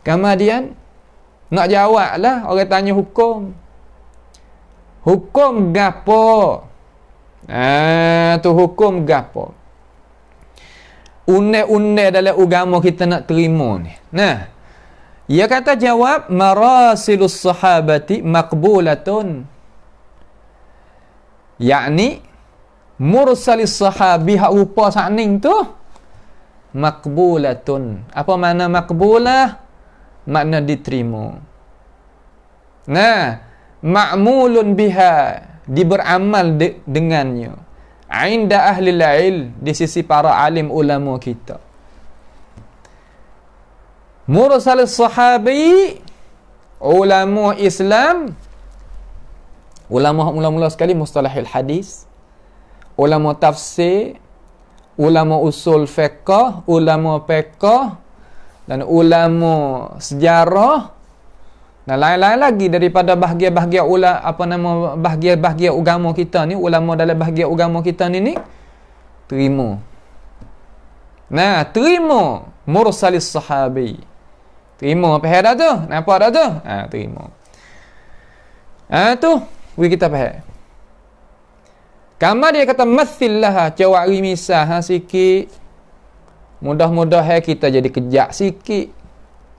Kemudian nak jawab lah orang tanya hukum. Hukum gapo? Tu hukum gapo? Undang-undang dalam agama kita nak terima ni. Nah, ia kata jawab marasilus sahabati maqbulatun. Yakni mursalis sahabi hak rupa sakning tu maqbulatun. Apa makna maqbulah? Makna diterima. Nah, ma'mulun biha, diberamal dengannya. Inda ahli ilm, di sisi para alim ulama kita. Mursal sahabi, ulama Islam, ulama mula-mula sekali mustalahil hadis, ulama tafsir, ulama usul fiqh, ulama fiqh, dan ulama sejarah, dan lain-lain lagi daripada bahagian-bahagian bahagian-bahagian agama kita ni, ulama dalam bahagian agama kita ni terima. Nah, terima mursalis sahabi. Terima apa dah tu? Nampak dah tu? Terima. Tu, kita faham. Kamar dia kata mathillah, cawak rimisah sikit. Mudah-mudahan kita jadi kejak sikit.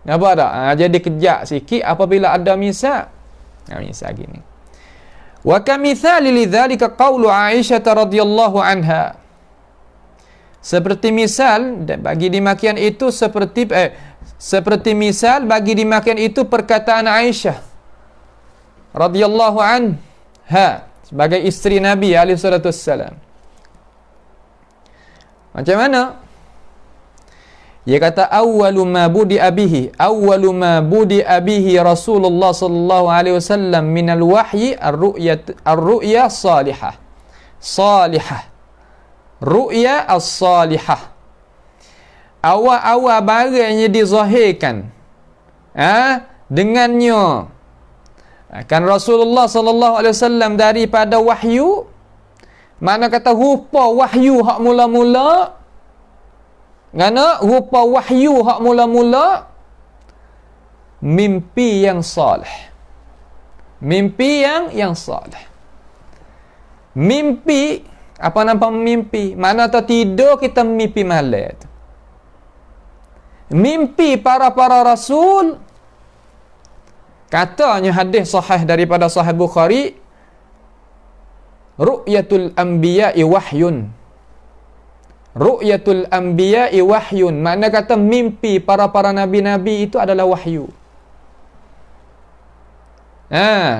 Nampak tak? Jadi kejak sikit apabila ada misal. Misal gini. Wa kamithali lidzalika qaulu Aisyah radhiyallahu anha. Seperti misal bagi dimakian itu seperti misal bagi dimakian itu perkataan Aisyah radhiyallahu anha sebagai isteri Nabi alaihi salatu wassalam. Macam mana? Dia kata awwalu ma budi abihi Rasulullah sallallahu alaihi wasallam minal wahyi ar-ru'ya salihah. Ru'ya as-salihah. Awal-awal barangnya dizahirkan dengannya kan Rasulullah sallallahu alaihi wasallam daripada wahyu. Mana kata rupa wahyu hak mula-mula. Kerana rupa wahyu hak mula-mula mimpi yang salih. Mimpi yang salih. Mimpi, apa nampak mimpi? Mana tak tidur kita mimpi malam. Mimpi para rasul, katanya hadis sahih daripada Sahih Bukhari, ru'yatul anbiya'i wahyun. Ru'yatul anbiya'i wahyun. Makna kata mimpi para nabi-nabi itu adalah wahyu.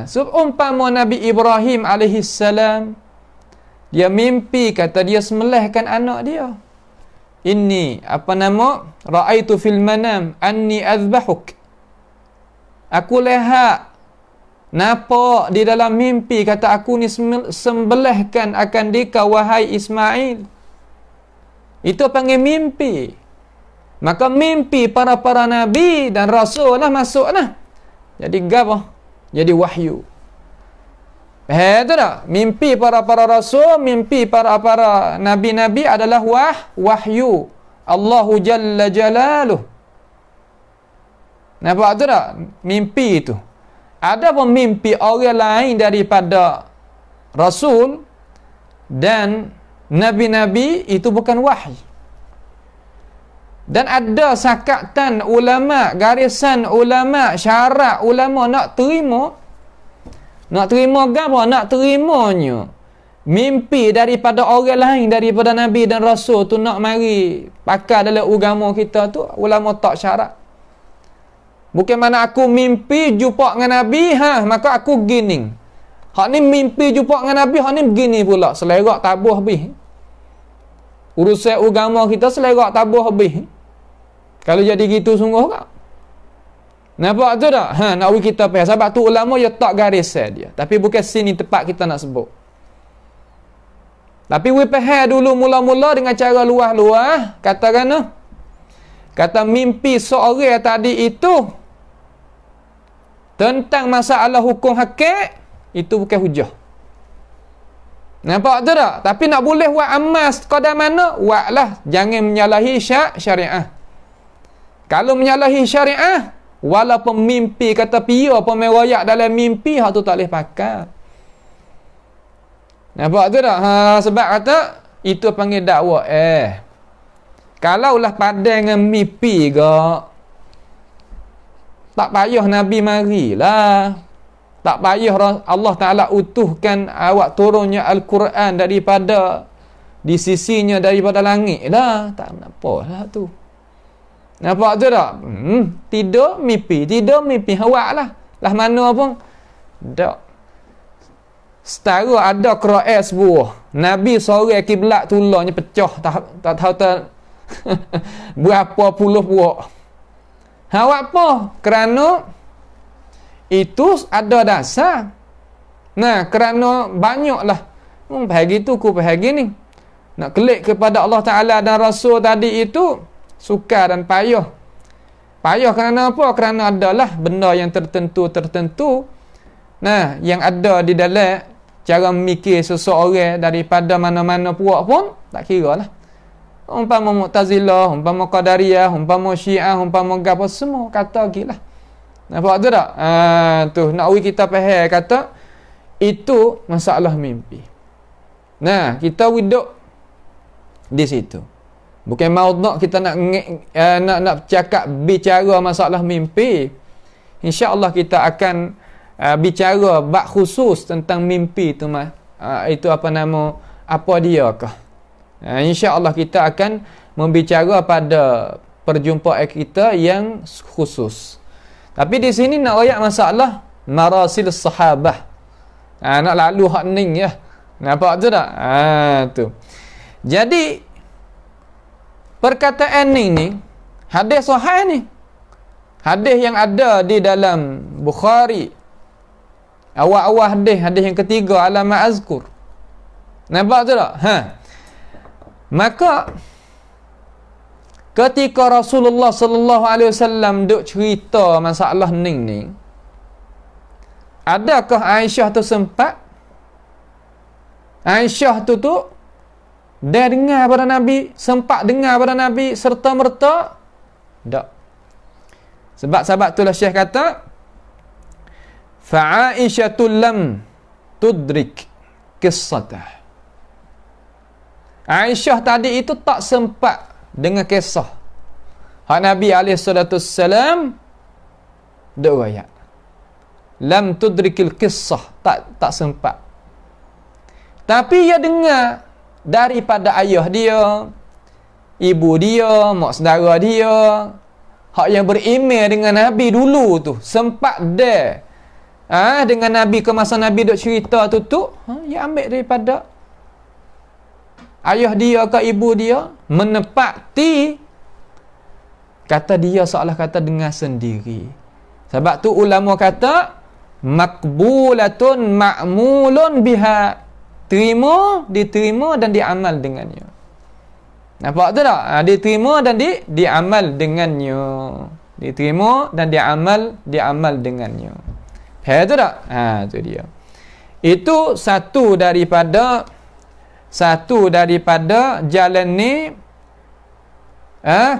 Seumpama Nabi Ibrahim alaihi salam, dia mimpi kata dia sembelihkan anak dia. Inni ra'aitu fil manam anni azbahuk. Aku lihat nampak di dalam mimpi kata aku ni sembelihkan akan dika wahai Ismail. Itu panggil mimpi. Maka mimpi para nabi dan rasul lah masuklah. Jadi gabah, jadi wahyu. Itu tak? Mimpi para rasul, mimpi para nabi-nabi adalah wahyu. Allahu Jalla Jalaluh. Nampak tu tak? Mimpi itu. Ada pun mimpi orang lain daripada rasul dan nabi-nabi itu bukan wahyu. Dan ada sakatan ulama, garisan ulama, syarat ulama nak terima. Nak terima apa? Nak terimanya mimpi daripada orang lain daripada Nabi dan Rasul tu nak mari pakai dalam agama kita tu, ulama tak syarat. Bukan mana aku mimpi jumpa dengan Nabi, maka aku gini. Hak ni mimpi jumpa dengan Nabi, hak ni begini pula. Selerak tabuh habis. Urusan agama kita selerak tabuh habis. Kalau jadi gitu sungguh tak? Nampak tu tak? Nak kita faham. Sebab tu ulama dia tak garis dia. Tapi bukan sini tempat kita nak sebut. Tapi we faham dulu mula-mula dengan cara luah-luah. Katakan kata mimpi seorang tadi itu tentang masalah hukum hakik, itu bukan hujah. Nampak tu tak? Tapi nak boleh buat amal sekadar mana? Buatlah. Jangan menyalahi syariah. Kalau menyalahi syariah, walaupun mimpi kata pia pemeroyak dalam mimpi, hak tu tak boleh pakai. Nampak tu tak? Sebab kata itu panggil dakwah. Kalaulah padan dengan mimpi ke, tak payah Nabi marilah. Tak payah Allah Ta'ala utuhkan awak turunnya Al-Quran daripada di sisinya daripada langit lah. Tak apalah tu. Nampak tu tak? Tidur mimpi awak lah. Lah mana pun tak. Setara ada Quran sebuah. Nabi sore kiblat tulangnya pecah, tak tahu berapa puluh buah. Awak apa? Kerana itu ada dasar. Nah, kerana banyaklah bahagi tu ku bahagi ni. Nak klik kepada Allah Ta'ala dan Rasul tadi itu sukar dan payah. Payah kerana apa? Kerana adalah benda yang tertentu. Nah, yang ada di dalam cara memikir seseorang daripada mana-mana puak pun tak kira lah. Umpama Mu'tazilah, umpama Qadariyah, umpama Syiah, umpama apa semua kata gila. Nampak tu tak? Tu nak kita faham kata itu masalah mimpi. Nah, kita duduk di situ. Bukan maudhu' kita nak cakap bicara masalah mimpi. InsyaAllah kita akan bicara bab khusus tentang mimpi tu itu apa dia kah? InsyaAllah kita akan membicara pada perjumpaan kita yang khusus. Tapi di sini nak ayat masalah marasil sahabah. Nak lalu hak ning ya. Nampak tu tak? Tu. Jadi perkataan ni hadis sahih ni. Hadis yang ada di dalam Bukhari. Awal-awal hadis yang ketiga alamat azkur. Nampak tu tak? Maka ketika Rasulullah sallallahu alaihi wasallam duk cerita masalah ni, adakah Aisyah tu sempat? Aisyah tu dia dengar pada Nabi, sempat dengar pada Nabi serta-merta? Tak. Sebab itulah Syekh kata fa'aisyatul lam tudrik qissatah. Aisyah tadi itu tak sempat dengan kisah hak Nabi SAW duk ayat. Lam tudrikil qissah, tak sempat. Tapi ia dengar daripada ayah dia, ibu dia, mak saudara dia, hak yang beriman dengan Nabi dulu tu, sempat dia dengan Nabi ke masa Nabi duk cerita tu ia ambil daripada ayah dia ke ibu dia, menepati kata dia seolah kata dengar sendiri. Sebab tu ulama kata makbulatun ma'mulun biha, diterima dan diamal dengannya. Nampak tu tak? Diterima dan diamal dengannya. Diterima dan diamal dengannya. Faham tu tak? Tu dia. Itu satu daripada jalan ni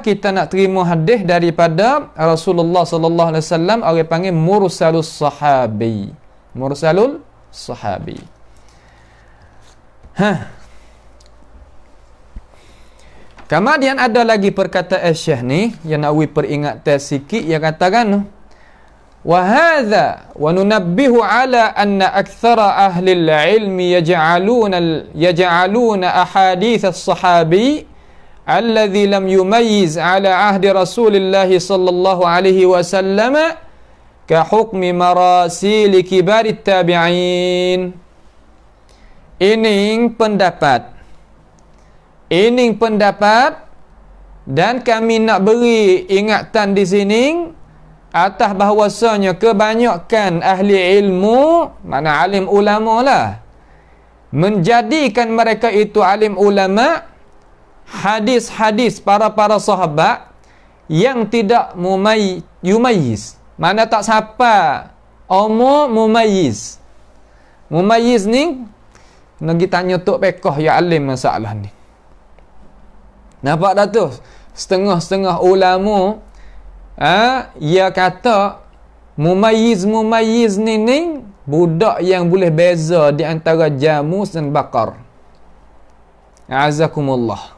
kita nak terima hadis daripada Rasulullah sallallahu alaihi wasallam, orang panggil mursalus sahabi. Mursalul sahabi. Kemudian ada lagi perkataan Syekh ni yang nak peringatan sikit, yang katakan wa hadza wa nunabbihu ala anna aktsara ahli al-ilmi yaj'aluna ahadits as-sahabi alladhi lam yumayyiz ala ahdi Rasulillah sallallahu alaihi wasallam ka hukmi marasil kibar tabi'in. Ini pendapat dan kami nak beri ingatan di sini atas bahawasanya kebanyakan ahli ilmu, mana alim ulama lah, menjadikan mereka itu alim ulama hadis-hadis para sahabat yang tidak yumayyiz, mana tak siapa mumayyiz. Mumayyiz ni nak tanya tok pekoh ya alim masalah ni. Nampak dah tu? Setengah-setengah ulama ia kata mumayyiz ni budak yang boleh beza di antara jamus dan bakar. Azakumullah.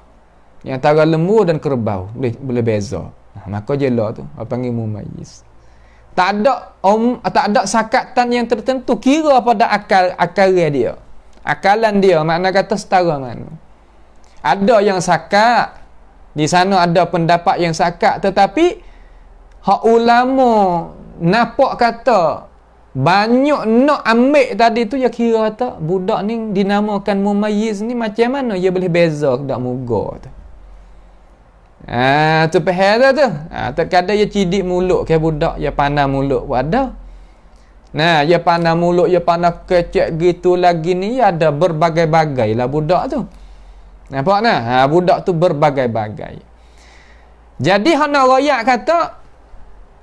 Di antara lembu dan kerbau boleh beza. Maka jelah tu apa panggil mumayyiz. Tak ada sakatan yang tertentu, kira pada akal dia. Akalan dia, makna kata setara mana. Ada yang sakat, di sana ada pendapat yang sakat, tetapi hak ulama nampak kata banyak nak ambil tadi tu, ya kira kata budak ni dinamakan mumayyiz ni macam mana dia boleh beza dak muga tu. Tu faham tu. Terkadang dia cidik mulut ke budak, dia pandang mulut ada. Nah, dia pandang mulut, dia pandang kecek gitu lagi ni, ada berbagai-bagai lah budak tu. Nampak nah? Budak tu berbagai-bagai. Jadi hana royak kata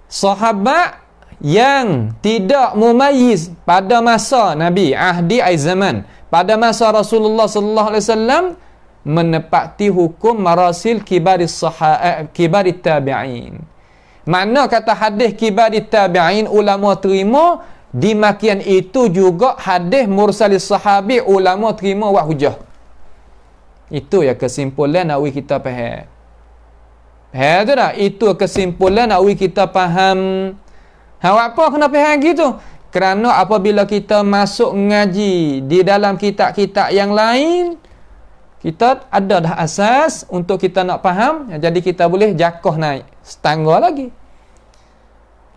sahabat yang tidak mumayyiz pada masa Nabi, ahdi zaman, pada masa Rasulullah sallallahu alaihi wasallam, menepati hukum marasil kibarit tabi'in. Makna kata hadis kibarit tabi'in ulama terima, di makian itu juga hadis mursalis sahabi ulama terima wa hujah. Itu ya kesimpulan nak kita faham. Faham tu tak? Itu kesimpulan nak kita faham. Apa kena faham gitu? Kerana apabila kita masuk ngaji di dalam kitab-kitab yang lain, kita ada dah asas untuk kita nak faham, jadi kita boleh jakoh naik setangga lagi.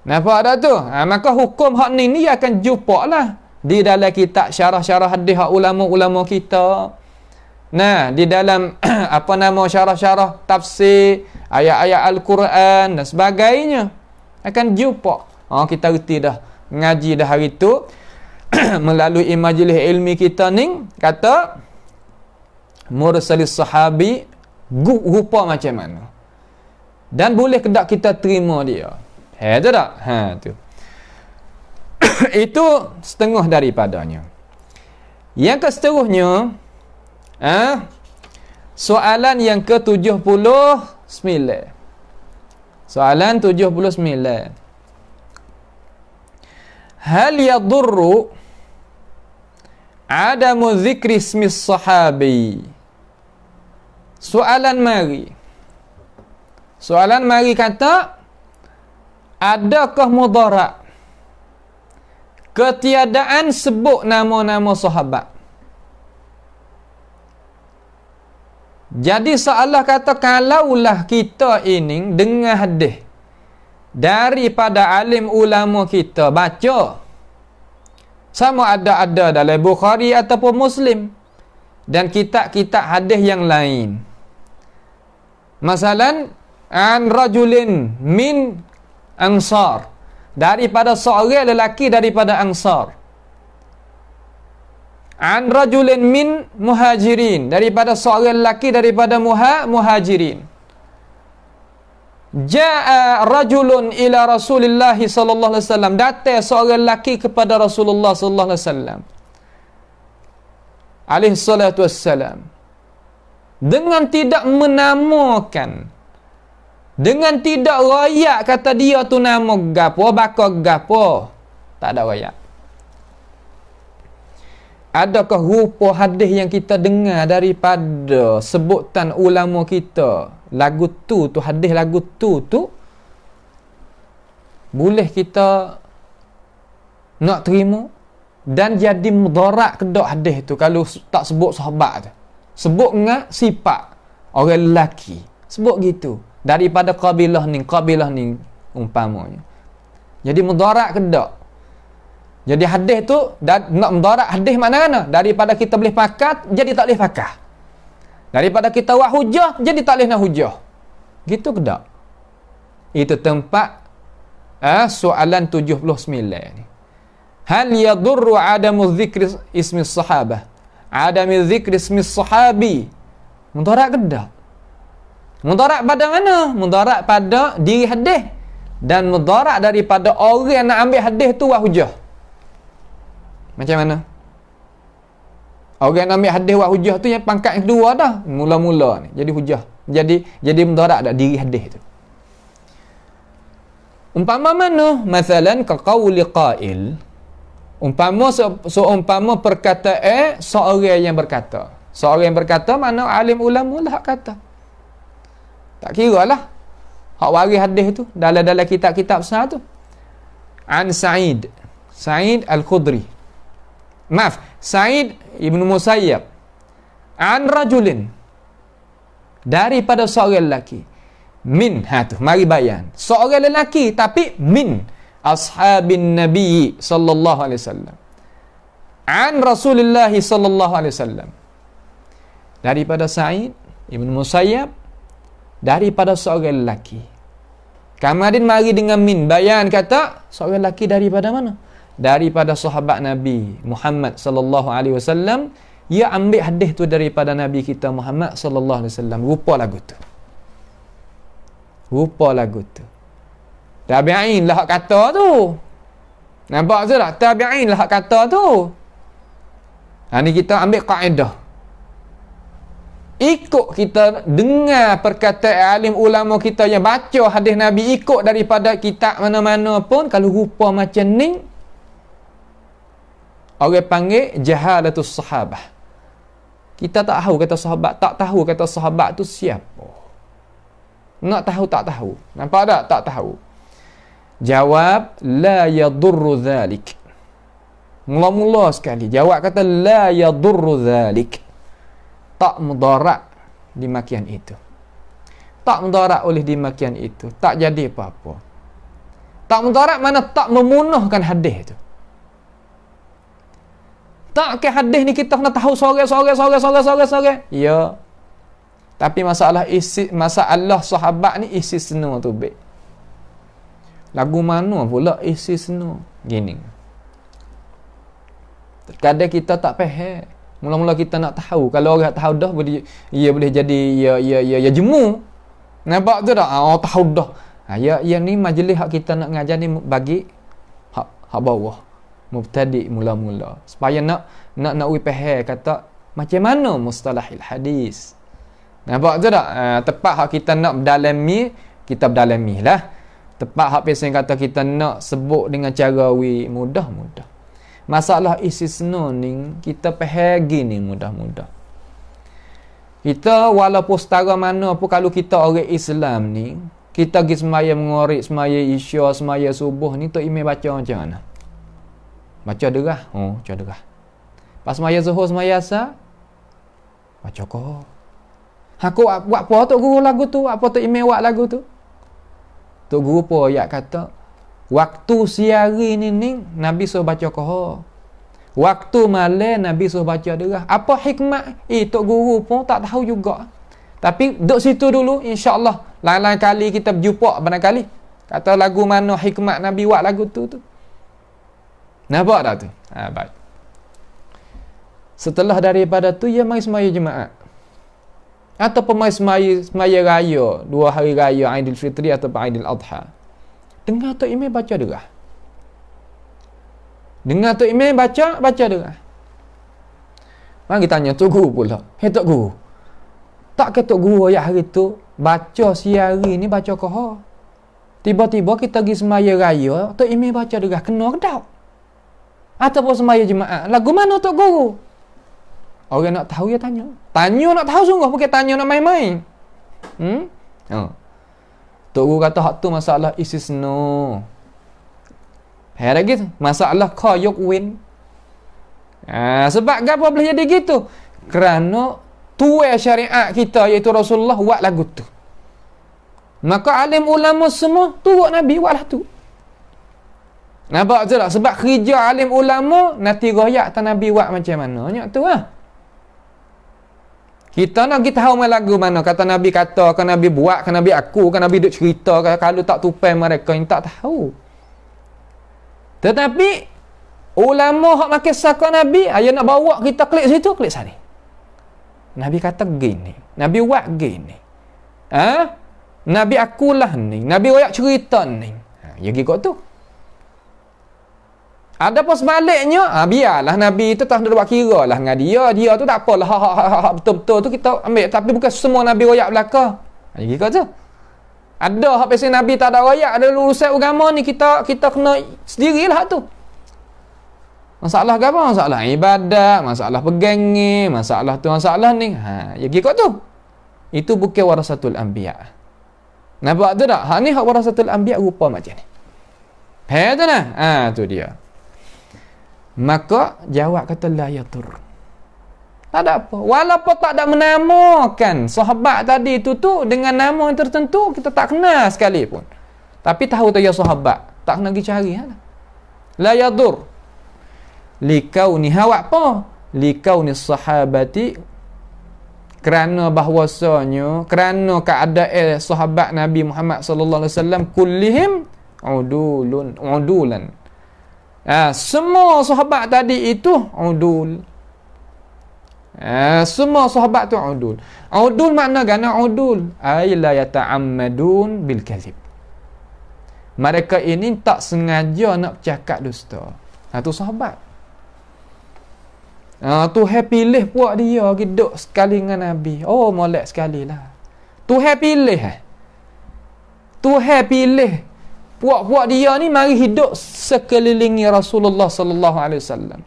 Nampak tak tu? Maka hukum hak ni akan jumpa lah di dalam kitab syarah-syarah hadis hak ulama-ulama kita. Nah, di dalam syarah-syarah tafsir ayat-ayat Al-Quran dan sebagainya akan jumpa. Kita reti dah ngaji dah hari tu melalui majlis ilmi kita ni, kata mursalis sahabi rupa macam mana, dan boleh kedak kita terima dia. Tu tak? Tu. Itu setengah daripadanya. Yang keseterusnya, soalan yang ke-79. Soalan 79. Hal yadurru adamu dzikri ismis sahabi? Soalan mari kata, adakah mudarat ketiadaan sebut nama-nama sahabat? Jadi seolah kata, kalaulah kita ini dengar hadis daripada alim ulama kita baca, sama ada dalam Bukhari ataupun Muslim dan kitab-kitab hadis yang lain, masalan an rajulin min ansar, daripada seorang lelaki daripada ansar, an rajulin min muhajirin, daripada seorang lelaki daripada muhajirin, jaa rajulun ila Rasulillah sallallahu alaihi wasallam, datang seorang lelaki kepada Rasulullah sallallahu alaihi wasallam alaihi salatu wassalam, dengan tidak menamakan, dengan tidak royak kata dia tu nama gapo, bakal gapo, tak ada royak. Adakah rupa hadis yang kita dengar daripada sebutan ulama kita, lagu tu hadis lagu tu boleh kita nak terima dan jadi mudarat ke dak hadis tu kalau tak sebut sahabat tu. Sebut dengan sifat orang lelaki. Sebut gitu. Daripada kabilah ni umpamanya. Jadi mudarat ke dak? Jadi hadis tu nak mudarat hadis mana-mana? Daripada kita boleh pakat jadi tak boleh pakah. Daripada kita buat hujah jadi tak boleh nak hujah. Gitu ke dak? Itu tempat soalan 79 ni. Hal yadurru adamu dzikri ismi sahabah? Adamu dzikri ismi sahabi. Mudarat ke dak? Mudarat pada mana? Mudarat pada diri hadis dan mudarat daripada orang yang nak ambil hadis tu buat hujah. Macam mana? Orang yang nak ambil hadis buat hujah tu yang pangkat yang kedua dah. Mula-mula ni jadi hujah. Jadi mudarat dak diri hadis tu. Umpama mana? Masalan ka qauli qail. Umpama seumpama perkataan seorang yang berkata. Seorang yang berkata mana alim ulama lah kata. Tak kira lah. Hak waris hadis tu dalam kitab-kitab besar tu. An Sa'id Al-Khudri. Maaf, Sa'id Ibn Musayyab. An rajulin. Daripada seorang lelaki. Min, tu, mari bayan. Seorang lelaki tapi min ashabin Nabi sallallahu alaihi wasallam. An Rasulullah sallallahu alaihi wasallam. Daripada Sa'id Ibn Musayyab, daripada seorang lelaki. Kemudian mari dengan min bayan kata seorang lelaki daripada mana? Daripada sahabat Nabi Muhammad sallallahu alaihi wasallam. Ia ambil hadis tu daripada Nabi kita Muhammad sallallahu alaihi wasallam. Rupa lagu tu. Tabi'in lah hak kata tu. Nampak tu tak? Tabi'in lah hak kata tu. Ni kita ambil kaedah. Ikut kita dengar perkataan alim ulama kita yang baca hadis Nabi, ikut daripada kitab mana-mana pun, kalau rupa macam ni, orang panggil jahalatus sahabah. Kita tak tahu kata sahabat tu siapa. Nak tahu tak tahu. Nampak tak? Tak tahu. Jawab la yadurru dhalik. Mula-mula sekali jawab kata la yadurru dhalik. Tak mudarat dimakian itu. Tak mudarat oleh dimakian itu. Tak jadi apa-apa. Tak mudarat mana tak memunahkan hadis itu. Tak ke hadis ni kita kena tahu sore. Ya. Tapi masalah sahabat ni isi seno tu baik. Lagu mana pula isi seno? Gini. Terkadang kita tak faham. Mula-mula kita nak tahu. Kalau orang tahu dah, ia boleh jadi ya jemu. Nampak tu tak? Tahu dah. Ya ni majlis hak kita nak ngajar ni bagi hak bawah. Mubtadi mula-mula. Supaya nak faham kata macam mana mustalahil hadis. Nampak tu tak? Tepat hak kita nak berdalami, kita berdalami lah. Tepat hak pesen kata kita nak sebut dengan cara mudah. Masalah istisna ni kita faham gini mudah-mudah. Kita walaupun setara mana pun, kalau kita orang Islam ni, kita pergi semaya mengorek, semaya isya, semaya subuh ni, Tok Imam baca macam mana? Baca derah. Baca derah. Pas semaya zuhur, semaya asar, baca kau. Aku buat apa Tok Guru lagu tu? Apa Tok Imam buat lagu tu? Tok Guru pun ayat kata, waktu siari ni Nabi suruh baca kau. Waktu malam Nabi suruh baca derah. Apa hikmat? Tok Guru pun tak tahu juga. Tapi duduk situ dulu, insya-Allah lain-lain kali kita berjumpa barangkali. Kata lagu mana hikmat Nabi buat lagu tu. Nampak tak tu? Baik. Setelah daripada tu, ia mai semaya jemaat. Ataupun mai semaya raya, 2 hari raya Aidilfitri ataupun Aidil Adha. Dengar Tok Imam baca derah. Dengar Tok Imam baca derah. Mari tanya Tok Guru pula. Tok Guru, tak ke Tok Guru ayat hari tu baca siari ni baca kau? Tiba-tiba kita pergi semaya raya, Tok Imam baca derah, kena ke tak? ataupun sembahyang jemaah. Lagu mana Tok Guru? Orang nak tahu ya tanya. Tanya nak tahu sungguh, bukan tanya nak main-main. Tok Guru kata hak tu masalah istisna. Lagi tu masalah qayuk win. Sebab apa boleh jadi gitu? Kerana tuai syariat kita iaitu Rasulullah buat lagu tu. Maka alim ulama semua turut Nabi buatlah tu. Nampak tu tak? Sebab kerja alim ulama nanti royak tak Nabi buat macam mana. Nyak tu lah. Kita nak kita tahu lagu mana kata Nabi kata, kan Nabi buat, kan Nabi aku, kan Nabi duk cerita, kalau tak tupai mereka yang tak tahu. Tetapi ulama hak makin saka Nabi, ayah nak bawa kita klik situ, klik sini. Nabi kata gini, Nabi buat gini. Nabi akulah ni, Nabi royak cerita ni. Ya gitu tu. Ada pun sebaliknya, biarlah Nabi itu tak ada buat kira lah dengan dia tu tak apalah, hak betul-betul tu kita ambil, tapi bukan semua Nabi royak belaka. Ya gitu tu. Ada hak pasal Nabi tak ada royak, ada urusan agama ni kita kena sendirilah tu. Masalah apa? Masalah ibadat, masalah pegangi, masalah tu, masalah ni. Ya gitu tu. Itu bukan warasatul anbiya. Nampak tu tak? Hak ni hak warasatul anbiya rupa macam ni. Tu nah. Tu dia. Maka jawab kata la yatur. Tak ada apa. Walaupun tak ada menamakan sahabat tadi tu dengan nama yang tertentu, kita tak kenal sekalipun. Tapi tahu tu ya sahabat. Tak kena pergi cari. La yadur. Likauni hawa apa? Likauni sahabati, kerana bahwasanya, kerana keadaan sahabat Nabi Muhammad sallallahu alaihi wasallam kullihim udulan. Semua sahabat tadi itu udul. Semua sahabat tu udul. Udul makna gana udul, ay la yata'ammadun bil kadhib. Mereka ini tak sengaja nak bercakap dusta. Tu sahabat. Tuhan pilih puak dia hidup sekali dengan Nabi. Oh, molek sekali lah. Tuhan pilih. Tuhan pilih puak-puak dia ni mari hidup sekelilingi Rasulullah sallallahu alaihi wasallam.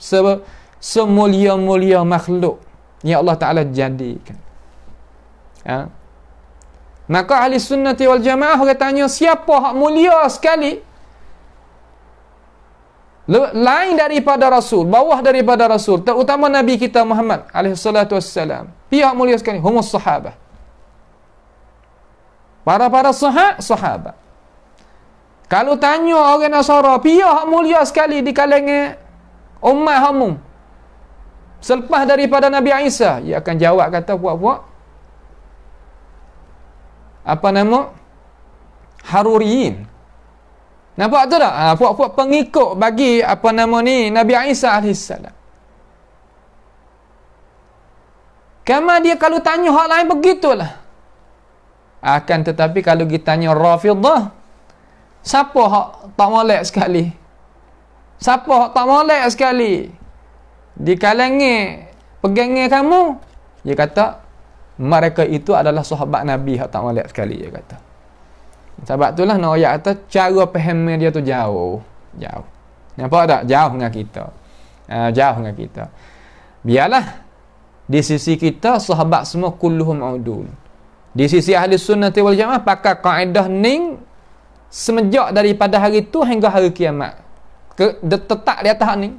Semulia-mulia makhluk yang Allah Ta'ala jadikan. Maka ahli sunnati wal jamaah orang tanya, siapa hak mulia sekali lain daripada Rasul, bawah daripada Rasul, terutama Nabi kita Muhammad alaihi salatu wassalam? Pihak mulia sekali humus sahabah. Para sahabat. Kalau tanya orang Nasara, pihak mulia sekali di kalangan umat hamum selepas daripada Nabi Isa, ia akan jawab kata puak-puak apa nama? Haruriyin. Nampak tu tak? Puak-puak pengikut bagi apa nama ni Nabi Isa AS. Kama dia kalau tanya hak lain begitulah. Akan tetapi kalau kita tanya Rafidah, siapa hak tak molek sekali? Siapa hak tak molek sekali di kalangan pegangnya kamu? Dia kata mereka itu adalah sahabat Nabi hak tak molek sekali, dia kata. Sebab itulah nak ayat kata cara fahamnya dia tu jauh. Nampak tak? Jauh dengan kita. Jauh dengan kita. Biarlah di sisi kita sahabat semua kulluhum udul. Di sisi ahli sunnati wal jamaah pakai kaedah ning semenjak daripada hari itu hingga hari kiamat. Tetap di atas ni.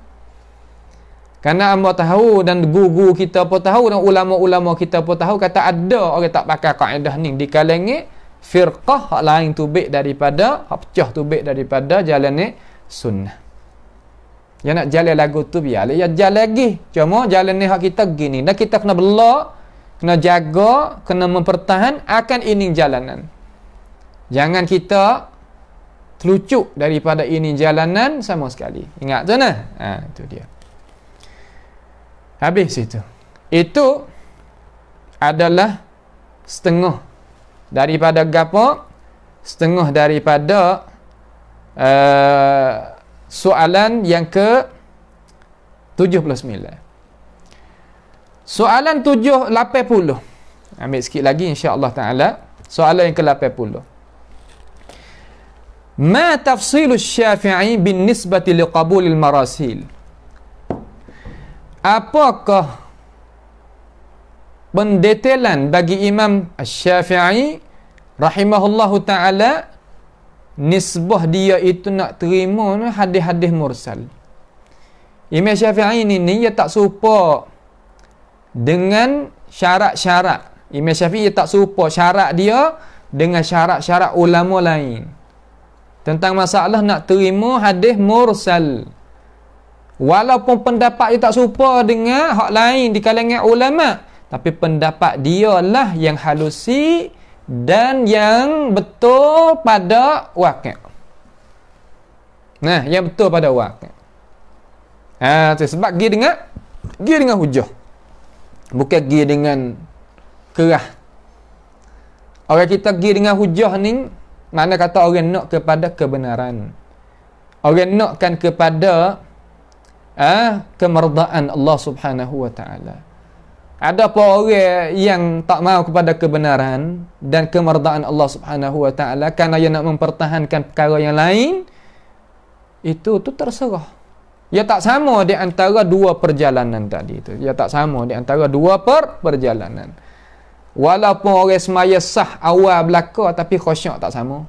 Kerana hamba tahu dan guru kita pun tahu dan ulama-ulama kita pun tahu kata ada orang tak pakai kaedah ni di kalangan firqah hak lain tubik daripada hak pecah tubik daripada jalan ni sunnah. Ya nak jalan lagu tu biarlah ya jalan lagi. Cuma jalan ni hak kita gini. Dan kita kena belak, kena jaga, kena mempertahan akan ini jalanan. Jangan kita terlucuk daripada ini jalanan sama sekali. Ingat tu nah. Itu dia. Habis itu. Itu adalah setengah daripada gapo? Setengah daripada soalan yang ke 79. Soalan 80. Ambil sikit lagi insya-Allah taala. Soalan yang ke 80. Ma tafsilu Syafi'i bin nisbati liqabulil marasil? apakah pendetailan bagi Imam Syafi'i rahimahullahu ta'ala nisbah dia itu nak terima hadis-hadis mursal. Imam Syafi'i ni dia tak serupa dengan syarat-syarat. Imam Syafi'i tak serupa syarat dia dengan syarat-syarat ulama lain tentang masalah nak terima hadis mursal. Walaupun pendapat dia tak serupa dengan hak lain di kalangan ulama, tapi pendapat dia lah yang halusi dan yang betul pada wakil. Nah, yang betul pada wakil. Sebab pergi dengan hujah. Bukan pergi dengan kerah. Orang kita pergi dengan hujah ni, mana kata orang nak kepada kebenaran. Orang nakkan kepada kemerdaan Allah Subhanahu wa ta'ala. Ada apa orang yang tak mau kepada kebenaran dan kemerdaan Allah Subhanahu wa ta'ala kerana dia nak mempertahankan perkara yang lain, itu terserah. Ia tak sama di antara dua perjalanan tadi itu. Ia tak sama di antara dua perjalanan. Walaupun orang semaya sah awal belaka, tapi khusyuk tak sama.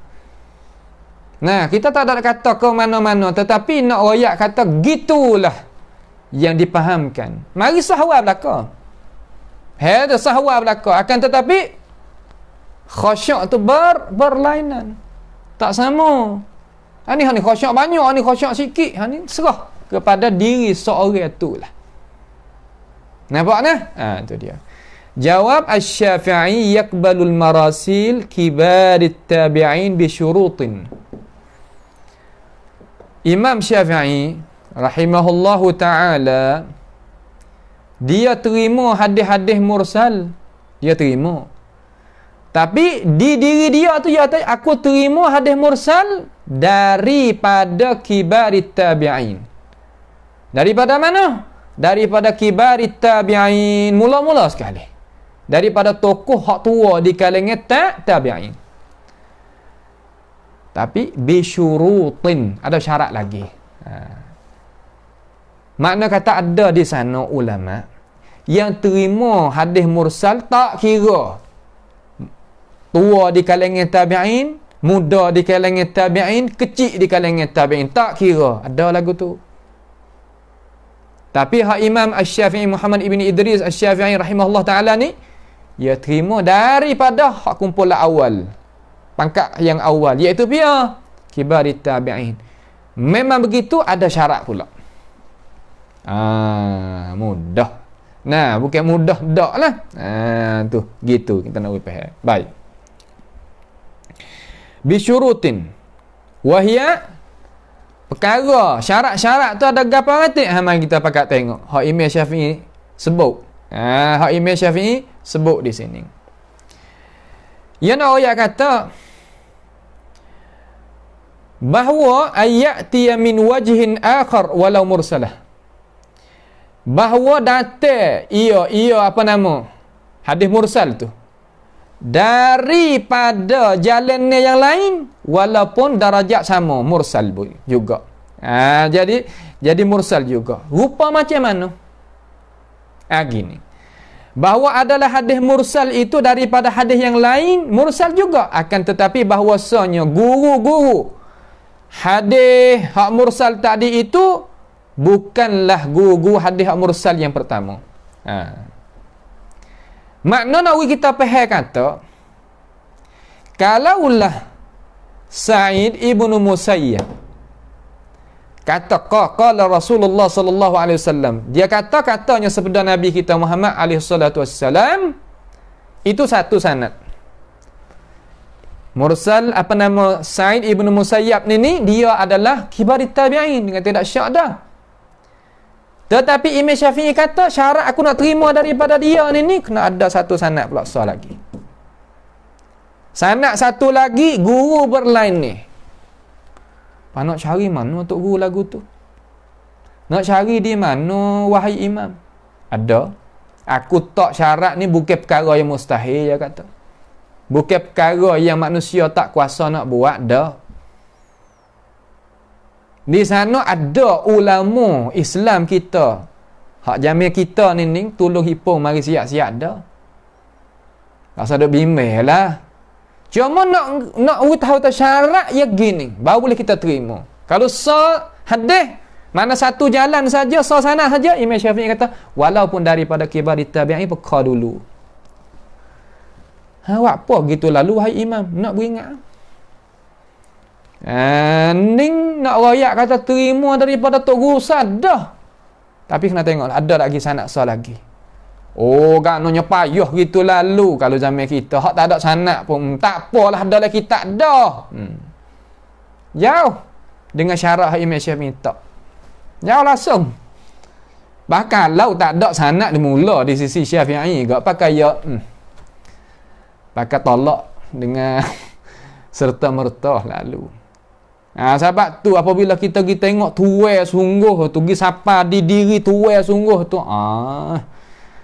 Nah, kita tak ada kata ke mana-mana, tetapi nak royak kata gitulah yang dipahamkan. Mari sah awal belaka. Ada sahwa belaka, akan tetapi khusyuk tu berlainan. Tak sama. Ni khusyuk banyak, ni khusyuk sikit. Ni serah kepada diri seorang tu lah. Nampak nah? Itu dia. Jawab Asy-Syafi'i yaqbalul marasil kibarit tabi'in bi syurutin. Imam Syafi'i rahimahullahu ta'ala, dia terima hadis-hadis mursal. Dia terima. Tapi di diri dia tu dia kata, aku terima hadis mursal daripada kibarit tabi'in. Daripada mana? Daripada kibarit tabi'in. Mula-mula sekali. Daripada tokoh hak tua di kalangan tabi'in. Tapi bisyurutin. Ada syarat lagi. Makna kata ada di sana ulama yang terima hadis mursal, tak kira tua di kalangan tabi'in, muda di kalangan tabi'in, kecil di kalangan tabi'in, tak kira. Ada lagu tu. Tapi hak Imam Asy-Syafi'i Muhammad ibn Idris Asy-Syafi'i rahimahullah ta'ala ni, dia terima daripada hak kumpulan awal, pangkat yang awal, iaitu dia kibarit tabi'in. Memang begitu, ada syarat pula. Mudah. Nah, bukan mudah dak lah. Tu gitu kita nak faham. Baik. Bisyurutin. Wahia perkara syarat-syarat tu ada gapo arti? Mari kita pakat tengok. Hak Imam Syafi'i sebut. Hak Imam Syafi'i sebut di sini. Yana ayat kata bahawa ayati min wajhin akhar walau mursalah. Bahawa datang apa nama hadis mursal tu daripada jalannya yang lain walaupun darajat sama, mursal juga. Jadi mursal juga. Rupa macam mana? Gini. Bahawa adalah hadis mursal itu daripada hadis yang lain, mursal juga. Akan tetapi bahawasanya guru-guru hadis hak mursal tadi itu bukanlah guru hadis mursal yang pertama. Makna nak kita faham kata, kalaulah Sa'id ibn Musayyab kata qala Rasulullah sallallahu alaihi wasallam, dia katanya sabda Nabi kita Muhammad alaihi salatu wassalam, itu satu sanad. Mursal apa nama Sa'id ibn Musayyab ni dia adalah kibarit tabi'in, dengan tidak syak dah. Tetapi Imam Syafi'i kata syarat aku nak terima daripada dia ni kena ada satu sanad pula sah lagi. Sanad satu lagi guru berlain ni. Nak cari mana untuk guru lagu tu? Nak cari di mana wahai imam? Ada. Aku tak syarat ni bukan perkara yang mustahil, dia kata. Bukan perkara yang manusia tak kuasa nak buat, dah. Di sana ada ulama Islam kita Hak jamil kita ni tolong hipung mari siap-siap dah. Rasa duk bimbang lah. Cuma nak tahu syarat yang gini baru boleh kita terima. Kalau hadis mana satu jalan saja, sana saja, Imam Syafi'i kata walaupun daripada kibar tabi'in peka dulu. Awak apa gitu lalu wahai imam nak beringat. Ning nak royak kata terima daripada tok guru sadah. Tapi kena tengok ada lagi sanad sah lagi. Oh, gaknonya payah gitu lalu kalau zaman kita hak tak ada sanad pun tak apalah ada lagi tak ada. Jauh dengan syarat Imam Syafi'i tak. Jauh langsung. Bahkan kalau tak ada sanad mula di sisi Syafi'i gak pakai ya pakai tolak dengan serta merta lalu. Sebab tu apabila kita pergi tengok tuai sungguh tu, pergi sapa di diri tuai sungguh tu,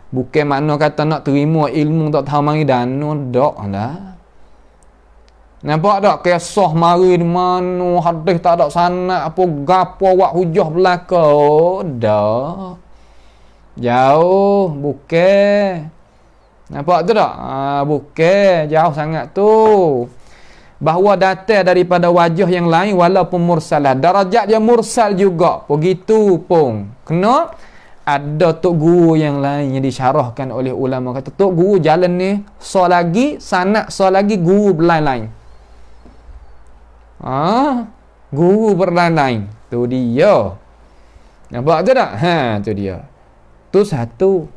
bukan makna kata nak terima ilmu tak tahu mari dana dak lah. Nampak tak kisah mari di mana hadis tak ada sanad apa gapo wak hujah belaka dak. Jauh bukan. Nampak tu tak? Bukan jauh sangat tu. Bahawa datang daripada wajah yang lain walaupun mursalah. Darajat dia mursal juga. Begitu pun. Kena ada tok guru yang lain yang disyarahkan oleh ulama. Kata tok guru jalan ni so lagi, sanad so lagi, guru berlain-lain. Guru berlain-lain. Tu dia. Nampak tu tak? Tu dia. Tu satu.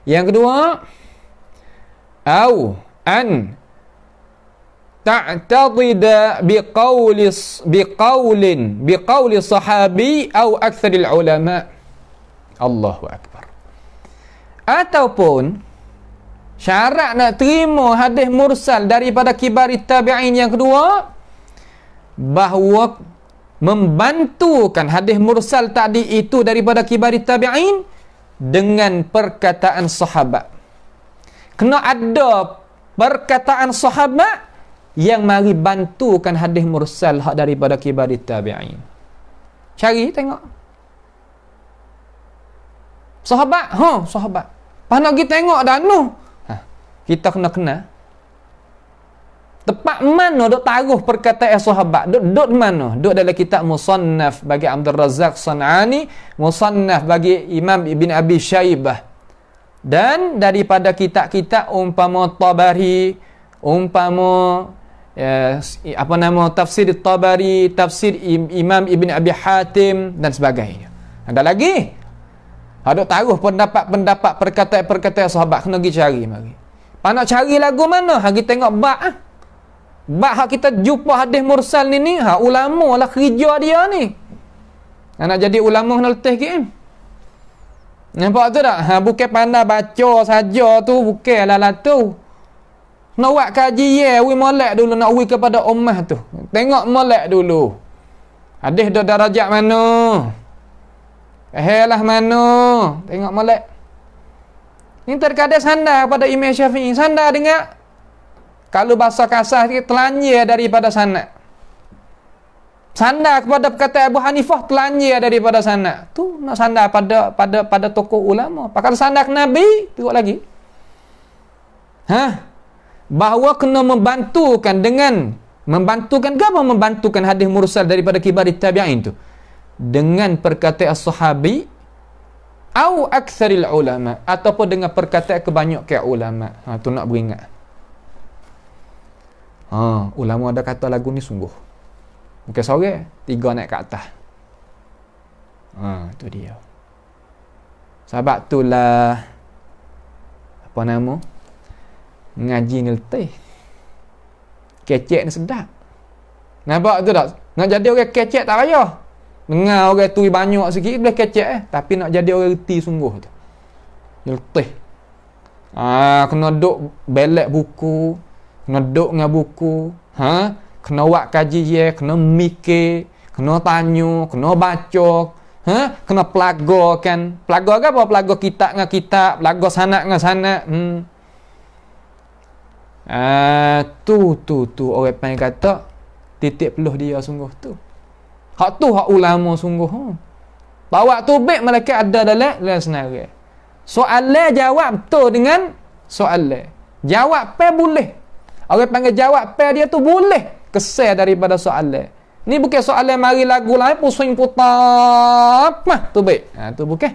Yang kedua, an ta'tadida biqauli sahabi atau aktsaril ulama. Allahu akbar. Ataupun syarat nak terima hadis mursal daripada kibar tabi'in yang kedua, bahawa membantukan hadis mursal tadi itu daripada kibar tabi'in dengan perkataan sahabat. Kena ada perkataan sahabat yang mari bantukan hadis mursal hak daripada kibar tabi'in. Cari tengok. Sahabat, sahabat. Pas nak pergi tengok dah kita kena kenal. Tepat mana duk taruh perkataan sahabat? Duk mana? Duk dalam kitab Musannaf bagi Abdul Razzaq San'ani, Musannaf bagi Imam Ibn Abi Syaibah. Dan daripada kitab-kitab umpama Tabari, umpama tafsir Tabari, tafsir Imam Ibn Abi Hatim dan sebagainya. Ada lagi? Ada taruh pendapat-pendapat perkataan-perkataan sahabat, kena pergi cari mari. Pak nak cari lagu mana? Hagi tengok bab bab hak kita jumpa hadis mursal ni ulama lah kerja dia ni. Nak jadi ulama kena letih ke? Nampak tu tak? Bukan pandai baca saja tu, bukanlah lah tu. Nak buat kajian, molek dulu nak kepada ummah tu. Tengok molek dulu. Hadis dah darajat mana? Lah mana? Tengok molek. Ini terkadang sandar pada Imam Syafi'i. Sandar dengar. Kalau bahasa kasar sikit, telanjir daripada sanad. Sandar kepada perkataan Abu Hanifah, telanjir daripada sanad. Tu nak sandar pada tokoh ulama. Pakar sandar ke Nabi, tengok lagi. Bahawa kena membantukan hadis mursal daripada kibar tabi'in tu dengan perkataan sahabi atau aktsaril ulama, ataupun dengan perkataan kebanyakan ulama. Tu nak beringat. Ulama ada kata lagu ni sungguh. Bukan seorang, 3 naik ke atas. Tu dia. Sebab itulah apa nama? Ngaji ni letih. Kecek ni sedap. Nampak tu tak? Nak jadi orang kecek tak payah. Dengar orang tu banyak sikit boleh kecek Tapi nak jadi orang reti sungguh tu. Letih. Kena duk belek buku, kena duk dengan buku, kena buat kajian, kena mikir, kena tanya, kena baca, kena pelagakan. Pelaga ke apa? Pelaga kitab dengan kitab, pelaga sanad dengan sanad. Tu orang panggil kata titik peluh dia sungguh tu. Hak tu hak ulama sungguh. Bawa tubik malaikat ada dalam senarai. Soalan jawab betul dengan soalan. Jawab pe boleh. Orang panggil jawab pe dia tu boleh kesal daripada soalan. Ni bukan soalan mari lagu lain pusing putar mah tubik. Tu bukan.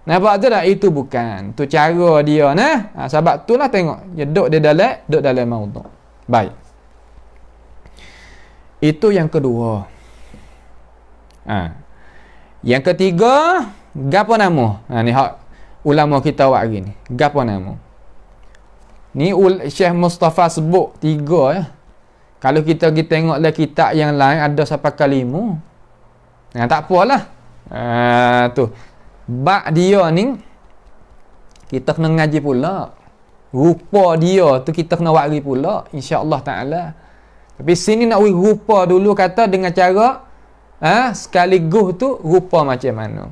Nampak tu tak? Itu bukan. Tu cara dia nah. Sebab tu lah tengok. Dia duduk dalam maudhu'. Baik. Itu yang kedua. Yang ketiga, gapo nama? Ni hak ulama kita awak hari ni. Gapo nama? Ni Syekh Mustafa sebut 3 ya. Kalau kita pergi tengok dalam kitab yang lain ada sampai ke 5. Tak apalah. Tu. Bak dia ni kita kena ngaji pula. Rupa dia tu kita kena wari pula insya-Allah taala. Tapi sini nak wari rupa dulu kata dengan cara sekaligus tu rupa macam mana.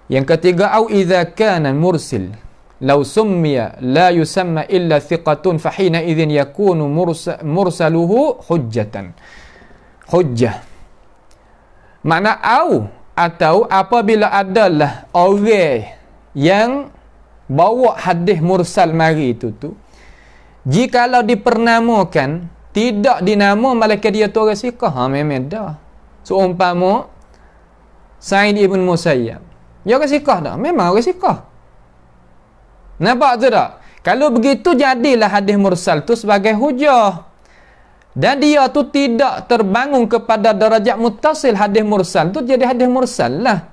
Yang ketiga, au idza kana mursil law summiya la yusamma illa thiqatun fa hina idzin yakunu mursaluhu hujjatan. Hujjah. Makna atau apabila adalah orang yang bawa hadis mursal mari itu tu, jikalau dipernamakan tidak dinama malaikat dia tu orang siqah, memang dah. Seumpama Sa'id ibn Musayyab, dia orang siqah dah, memang orang siqah. Nampak tu tak? Kalau begitu jadilah hadis mursal tu sebagai hujah. Dan dia tu tidak terbangun kepada darajat muttasil. Hadis mursal tu jadi hadis mursal lah.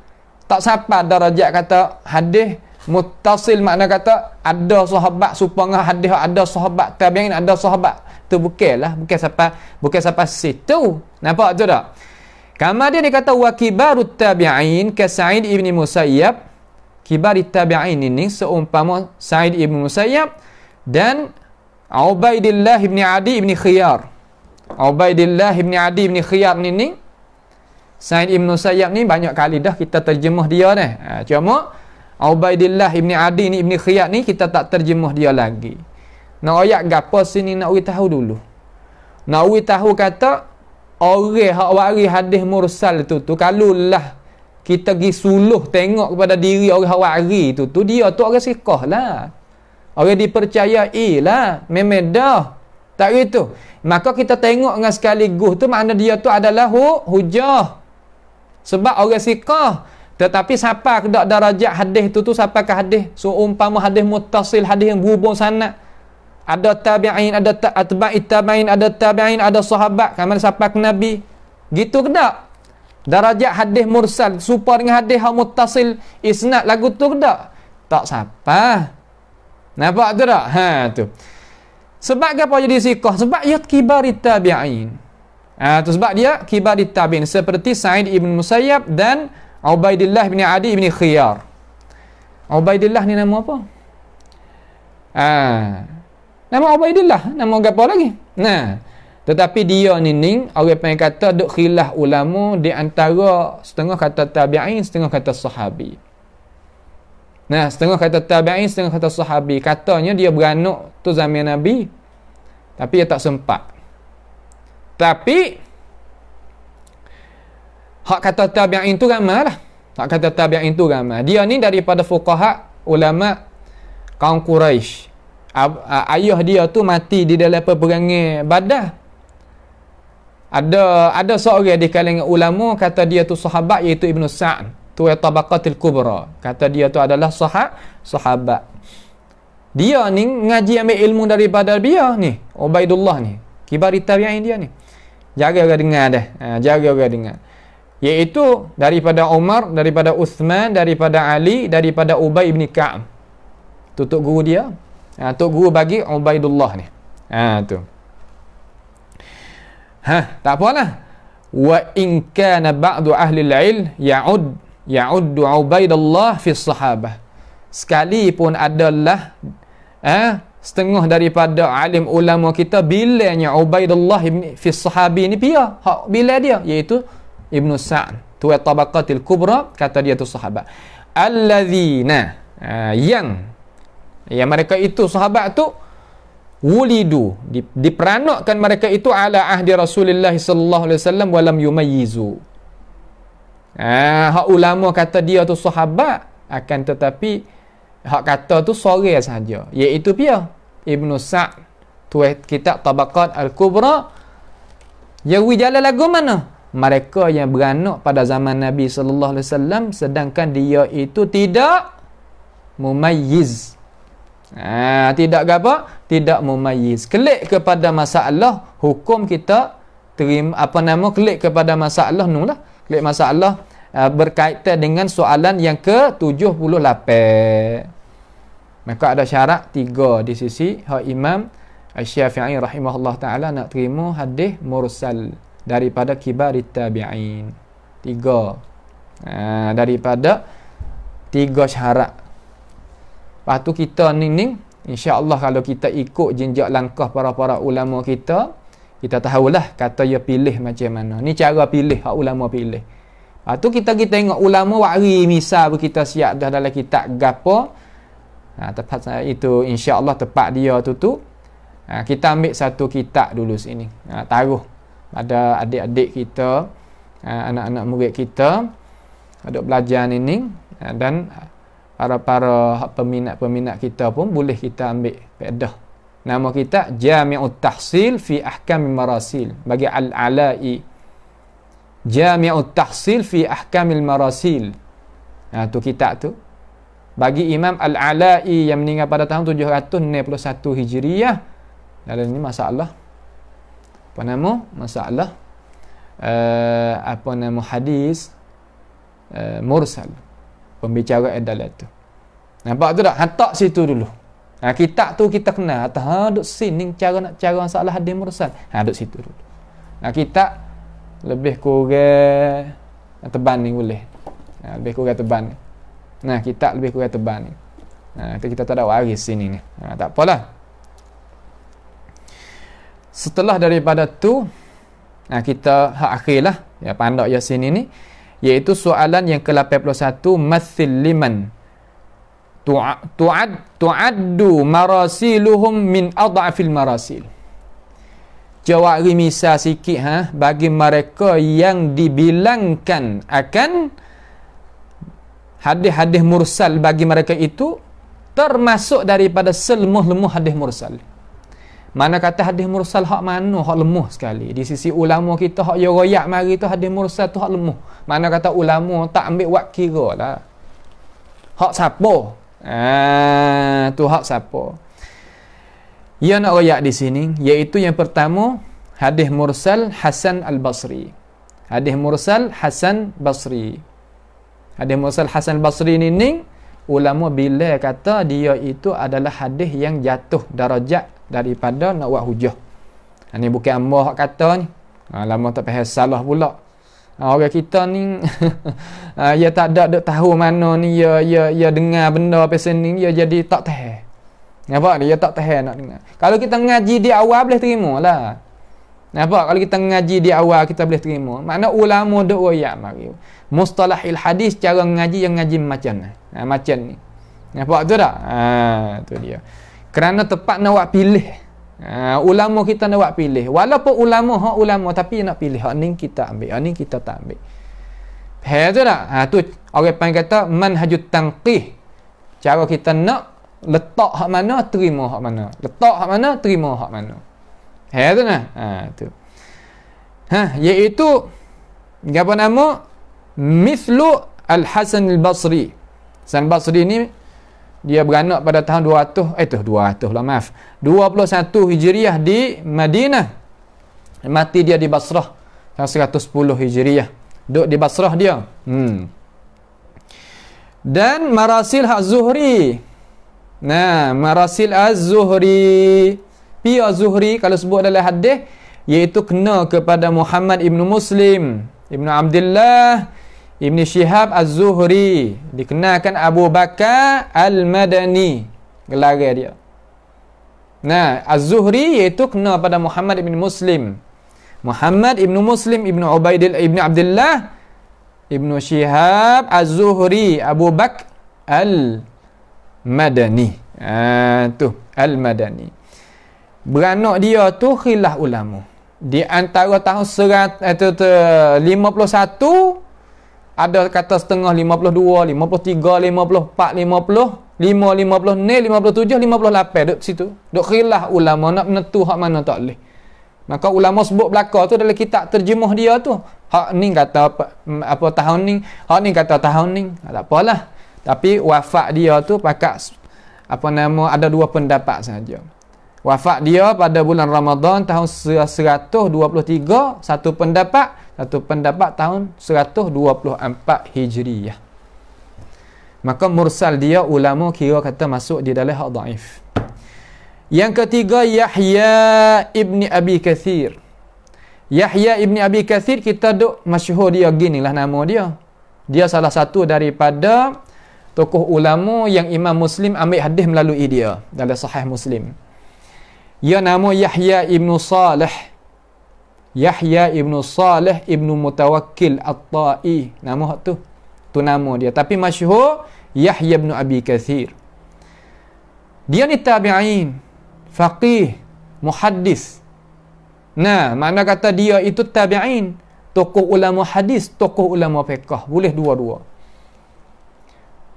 Tak sampai darajat kata hadis muttasil, makna kata ada sahabat supaya hadis ada sahabat tabi'in, ada sahabat tu bukanlah, bukan sampai situ. Nampak tu tak? Kemudian dia kata wa kibarut tabi'in ka Sa'id ibn Musayyab. Kibarit tabi'in ini seumpama Sa'id ibn Musayyab dan Ubaidillah ibn Adi ibn Khiyar. Ubaidillah ibn Adi ibn Khiyar ni Sa'id ibn Musayyab ni banyak kali dah kita terjemah dia dah. Cuma Ubaidillah ibn Adi ni ibn Khiyar ni kita tak terjemah dia lagi. Nak ayat gapo sini nak we tahu dulu. Nak we tahu kata orang hak wari hadis mursal tu kalau lah kita pergi suluh tengok kepada diri orang hak wari tu dia tu orang siqah lah. Orang dipercayai lah. Memang dah. Tak gitu. Maka kita tengok dengan sekaligus tu makna dia tu adalah hujah. Sebab orang siqah. Tetapi siapa ke darajat hadis tu siapa ke hadis seumpama hadis muttasil, hadis yang berhubung sanad. Ada tabi'in, ada atba'it tabi'in, ada tabi'in, ada sahabat, kamar siapa ke Nabi. Gitu ke tak? Darajat hadis mursal supaya dengan hadis yang muttasil isnad lagu tu ke tak? Tak siapa. Nampak tu tak? Tu. Sebab apa jadi siqah? Sebab dia kibarit tabi'in. Tu sebab dia kibarit tabi'in seperti Sa'id ibn Musayyab dan Ubaidillah bin Adi bin Khiyar. Ubaidillah ni nama apa? Nama Ubaidillah, nama apa lagi? Tetapi dia ni orang panggil kata duk khilaf ulama di antara setengah kata tabi'in, setengah kata sahabi. Setengah kata tabi'in, setengah kata sahabi. Katanya dia beranak tu zaman Nabi. Tapi dia tak sempat. Tapi hak kata tabi'in tu ramai lah. Hak kata tabi'in tu ramai. Dia ni daripada fuqaha ulama kaum Quraisy. Ayah dia tu mati di dalam peperangan Badar. Ada seorang di kalangan ulama kata dia tu sahabat iaitu Ibnu Sa'd, tu tabaqatil kubra. Kata dia tu adalah sahabat. Dia ni ngaji ambil ilmu daripada dia ni, Ubaidullah ni. Kibarit tabi'in dia ni. Jaga orang dengar dah. Jaga orang dengar. Iaitu daripada Umar, daripada Uthman, daripada Ali, daripada Ubay bin Ka'ab. Tu tok guru dia. Tok guru bagi Ubaidullah ni. Tu. Tak apalah. Wa in kana ba'du ahli al-'ilm ya'uddu Ubaidullah fi sahabah. Sekalipun adalah setengah daripada alim ulama kita bilanya Ubaidullah fi sahabi ni pia. Hak bila dia iaitu Ibnu Sa'd. Tu tabaqatil kubra, kata dia tu sahabat. Alladzina yang mereka itu sahabat tu wulidu diperanakkan mereka itu ala ahdi Rasulullah sallallahu alaihi wasallam walam yumayyizu. Hak ulama kata dia tu sahabat, akan tetapi hak kata tu sore saja, iaitu pia Ibnu Sa'd tu kitab Tabaqat Al-Kubra. Jawi jalan lagu mana? Mereka yang beranak pada zaman Nabi sallallahu alaihi wasallam, sedangkan dia itu tidak mumayyiz. Tidak apa? Tidak mumayyiz. Klik kepada masalah hukum kita terima klik kepada masalah nulah. Klik masalah berkaitan dengan soalan yang ke-78. Maka ada syarat 3 di sisi hak Imam Asy-Syafi'i rahimahullah taala nak terima hadis mursal daripada kibarit tabi'in. 3. Daripada 3 syarat. Lepas tu kita ni insya-Allah kalau kita ikut jenjak langkah para ulama kita tahulah kata dia pilih macam mana. Ni cara pilih hak ulama pilih. Lepas tu kita tengok ulama wari misal kita siap dah dalam kitab gapo. Tepat itu insya-Allah tepat dia tu. Kita ambil satu kitab dulu sini. Taruh pada adik-adik kita, anak-anak murid kita ada belajar ini, dan para peminat-peminat kita pun boleh kita ambil faedah. Nama kita Jami'ut Tahsil fi Ahkamil Marasil bagi Al-Ala'i. Jami'ut Tahsil fi Ahkamil Marasil. Tu kitab tu bagi Imam Al-Ala'i yang meninggal pada tahun 761 Hijriah. Dalam ini masalah masalah hadis mursal, pembicara adalah tu. Nampak tu tak? Hantar situ dulu. Kitab tu kita kenal duk sini cara masalah hadis mursal. Duk situ dulu. Kitab lebih kurang tebal ni boleh. Lebih kurang tebal ni. Kitab lebih kurang tebal ni. Kita tak ada waris sini ni. Tak apalah. Setelah daripada tu kita hak akhirlah ya pandak Yasin ini, iaitu soalan yang ke-81, mathil liman tu'addu marasiluhum min adhafil marasil. Jawab misal sikit bagi mereka yang dibilangkan akan hadis-hadis mursal bagi mereka itu termasuk daripada selemah-lemah hadis mursal. Mana kata hadis mursal hak mana hak lemah sekali. Di sisi ulama kita hak ya royak mari tu hadis mursal tu hak lemah. Mana kata ulama tak ambil wak kira lah. Hak siapa? Tu hak siapa? Ia nak royak di sini, iaitu yang pertama hadis mursal Hasan Al-Basri. Hadis mursal Hasan Basri. Hadis mursal Hasan Basri ni ulama bila kata dia itu adalah hadis yang jatuh darajat daripada nak buat hujah. Ini bukan hamba hak kata ni. Lama tak faham salah pula. Orang kita ni dia tak ada tahu mana ni dia dengar benda pasal ni dia jadi tak tahu. Nampak dia tak tahu nak dengar. Kalau kita ngaji di awal boleh terima lah. Nampak kalau kita ngaji di awal kita boleh terima. Makna ulama duk royak mari. Mustalahil hadis cara ngaji yang ngaji macam ni. Macam ni. Nampak tu tak? Tu dia. Kerana tepat nak buat pilih. Ulama kita nak buat pilih. Walaupun ulama tapi nak pilih. Hak ni kita ambil, hak ni kita tak ambil. Faham tu tak? Tu orang panggil kata manhajut tanqih. Cara kita nak letak hak mana, terima hak mana. Letak hak mana, terima hak mana. Faham tu tak? Tu. Iaitu apa nama? Mithlu Al-Hasan Al-Basri. Hasan Basri ni dia beranak pada tahun 21 Hijriah di Madinah. Mati dia di Basrah tahun 110 Hijriah. Duduk di Basrah dia. Dan marasil Az-Zuhri. Marasil Az-Zuhri. Pia Zuhri kalau sebut dalam hadis iaitu kena kepada Muhammad ibnu Muslim, Ibnu Abdullah, Ibn Shihab Az-Zuhri, dikenalkan Abu Bakar Al-Madani, gelar dia. Az-Zuhri iaitu kena pada Muhammad ibn Muslim. Muhammad ibn Muslim, Ibn Ubaidillah, Ibn Abdullah, Ibn Shihab Az-Zuhri, Abu Bakar Al-Madani. Tu Al-Madani. Beranak dia tu khilaf ulama. Di antara tahun 51 ada kata setengah 52, 53, 54, 50, 5, 50, 57, 58 duk situ. Duk khilaf ulama nak menentu hak mana tak boleh. Maka ulama sebut belaka tu dalam kitab terjemah dia tu. Hak ni kata apa tahun ni, hak ni kata tahun ni. Tak apalah. Tapi wafat dia tu pakat ada dua pendapat saja. Wafat dia pada bulan Ramadan tahun 123, satu pendapat tahun 124 Hijriyah. Maka mursal dia ulama kira kata masuk di dalam hak dhaif. Yang ketiga Yahya ibni Abi Kathir. Yahya ibni Abi Kathir kita duk masyhur dia ginilah nama dia. Dia salah satu daripada tokoh ulama yang Imam Muslim ambil hadis melalui dia dalam Sahih Muslim. Ia nama Yahya ibnu Salih. Yahya ibnu Salih ibnu Mutawakkil At-Ta'i. Nama tu. Tu nama dia. Tapi masyhur Yahya ibnu Abi Kathir. Dia ni tabi'in, faqih, muhaddis. Nah, makna kata dia itu tabi'in, tokoh ulama hadis, tokoh ulama fiqh. Boleh dua-dua.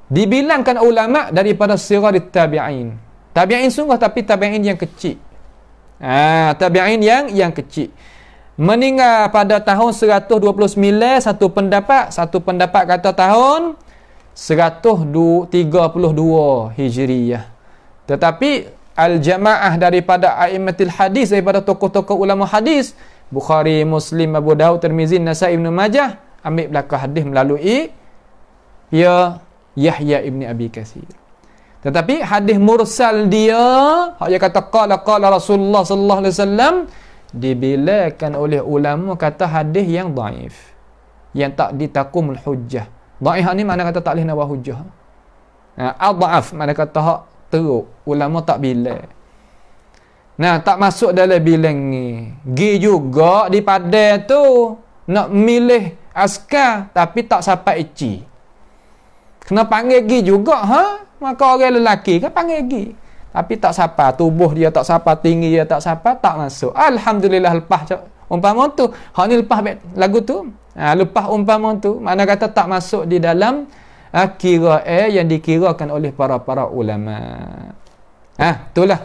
Dibilangkan ulama daripada sigar tabi'in. Tabi'in sungguh tapi tabi'in yang kecil. Tabi'in yang kecil. Meninggal pada tahun 129, satu pendapat kata tahun 132 Hijriyah. Tetapi al-jamaah daripada a'immatul hadis, daripada tokoh-tokoh ulama hadis, Bukhari, Muslim, Abu Daud, Tirmizi, Nasai, Ibn Majah, ambil belakang hadis melalui Yahya ibni Abi Kathir. Tetapi hadis mursal dia, dia kata qala Rasulullah sallallahu alaihi wasallam, dibilangkan oleh ulama kata hadis yang dhaif, yang tak ditakumul hujjah. Dhaif ni mana kata tak boleh nak buat hujjah. Adhaf mana kata hak teruk, ulama tak bilang. Nah, tak masuk dalam bilang ni. Gi juga di Padang tu nak milih askar tapi tak sampai eci. Kena panggil gi juga, maka orang lelaki kan panggil gi. Tapi tak sapa, tubuh dia tak sapa, tinggi dia tak sapa, tak masuk. Alhamdulillah lepas umpama tu. Hak ni lepas lagu tu. Lepas umpama tu, mana kata tak masuk di dalam kira'ah yang dikirakan oleh para ulama. Itulah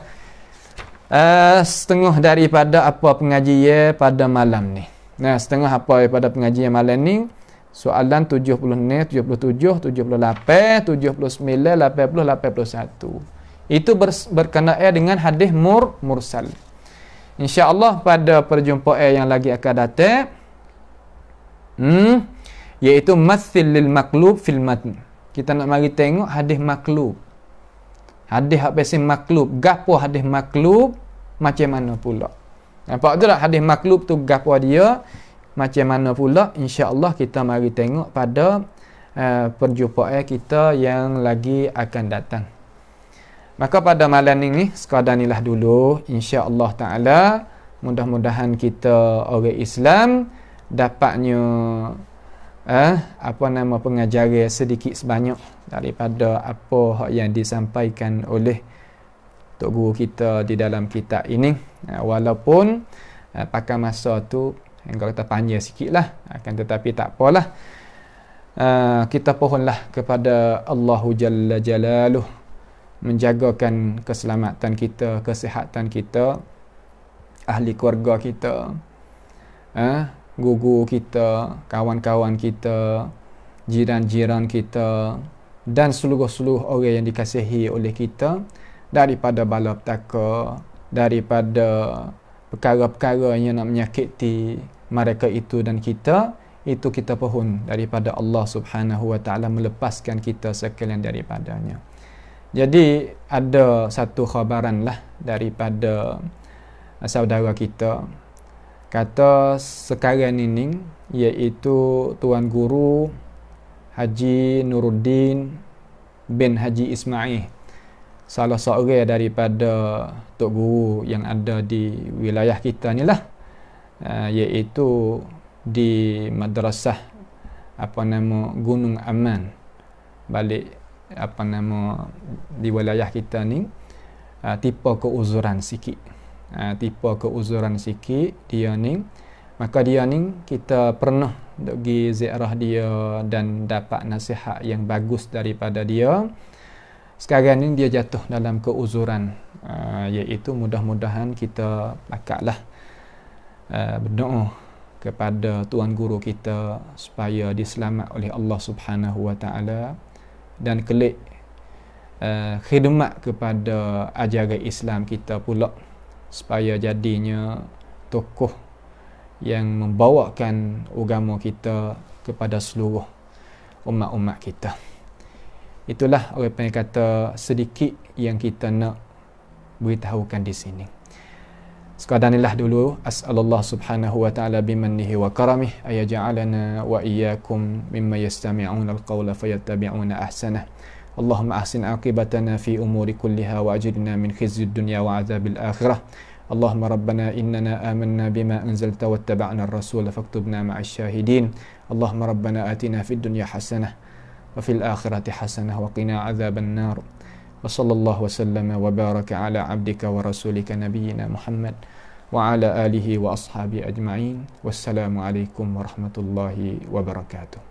setengah daripada apa pengajian pada malam ni. Setengah apa daripada pengajian malam ni. Soalan 70 ni, 77, 78, 79, 80, 81. Itu berkenaan dengan hadis mursal. InsyaAllah pada perjumpaan yang lagi akan datang, iaitu mathil lil maqlub fil matn. Kita nak mari tengok hadis maqlub. Hadis apa sih maqlub? Gapo hadis maqlub macam mana pula? Nampak tu tak hadis maqlub tu gapo dia? Macam mana pula? InsyaAllah kita mari tengok pada perjumpaan kita yang lagi akan datang. Maka pada malam ini sekadar inilah dulu, insya-Allah taala, mudah-mudahan kita orang Islam dapatnya pengajaran sedikit sebanyak daripada apa yang disampaikan oleh Tok Guru kita di dalam kitab ini. Walaupun pakai masa tu hingga kata panjang sikitlah, akan tetapi tak apalah. Kita pohonlah kepada Allahu Jalla Jalaluh menjagakan keselamatan kita, kesihatan kita, ahli keluarga kita, guru kita, kawan-kawan kita, jiran-jiran kita, dan seluruh orang yang dikasihi oleh kita daripada bala petaka, daripada perkara-perkara yang nak menyakiti mereka itu dan kita. Itu kita pohon daripada Allah Subhanahu wa taala melepaskan kita sekalian daripadanya. Jadi ada satu khabaran lah daripada saudara kita, kata sekarang ini, iaitu Tuan Guru Haji Nuruddin bin Haji Ismail, salah seorang daripada Tok Guru yang ada di wilayah kita ni lah, iaitu di madrasah Gunung Aman, balik di wilayah kita ni, tipe keuzuran sikit. Tipe keuzuran sikit dia ni. Maka dia ni kita pernah untuk pergi ziarah dia dan dapat nasihat yang bagus daripada dia. Sekarang ni dia jatuh dalam keuzuran, iaitu mudah-mudahan kita pakatlah berdoa kepada tuan guru kita supaya diselamat oleh Allah Subhanahu Wa Taala dan kelik khidmat kepada ajaran Islam kita pula, supaya jadinya tokoh yang membawakan agama kita kepada seluruh umat-umat kita. Itulah orang yang kata sedikit yang kita nak beritahukan di sini. Sekadar inilah dulu. As'alullah subhanahu wa ta'ala bimannihi wa karamih ayaja'alana wa iyyakum mimma yastami'una al-qawla fayattabi'una ahsanah. Allahumma ahsin aqibatana fi umuri kulliha wa ajirna min khizyid dunya wa azabil akhirah. Allahumma rabbana innana amanna bima anzalta wattaba'na ar-rasul faktubna ma'asy syahidin. Allahumma rabbana atina fid dunya hasanah wa fil akhirati hasanah wa qina adzaban nar. Wa sallallahu wa sallama wa baraka ala abdika wa rasulika nabiyyina Muhammad wa ala alihi wa ashabi ajma'in. Wassalamu alaikum warahmatullahi wabarakatuh.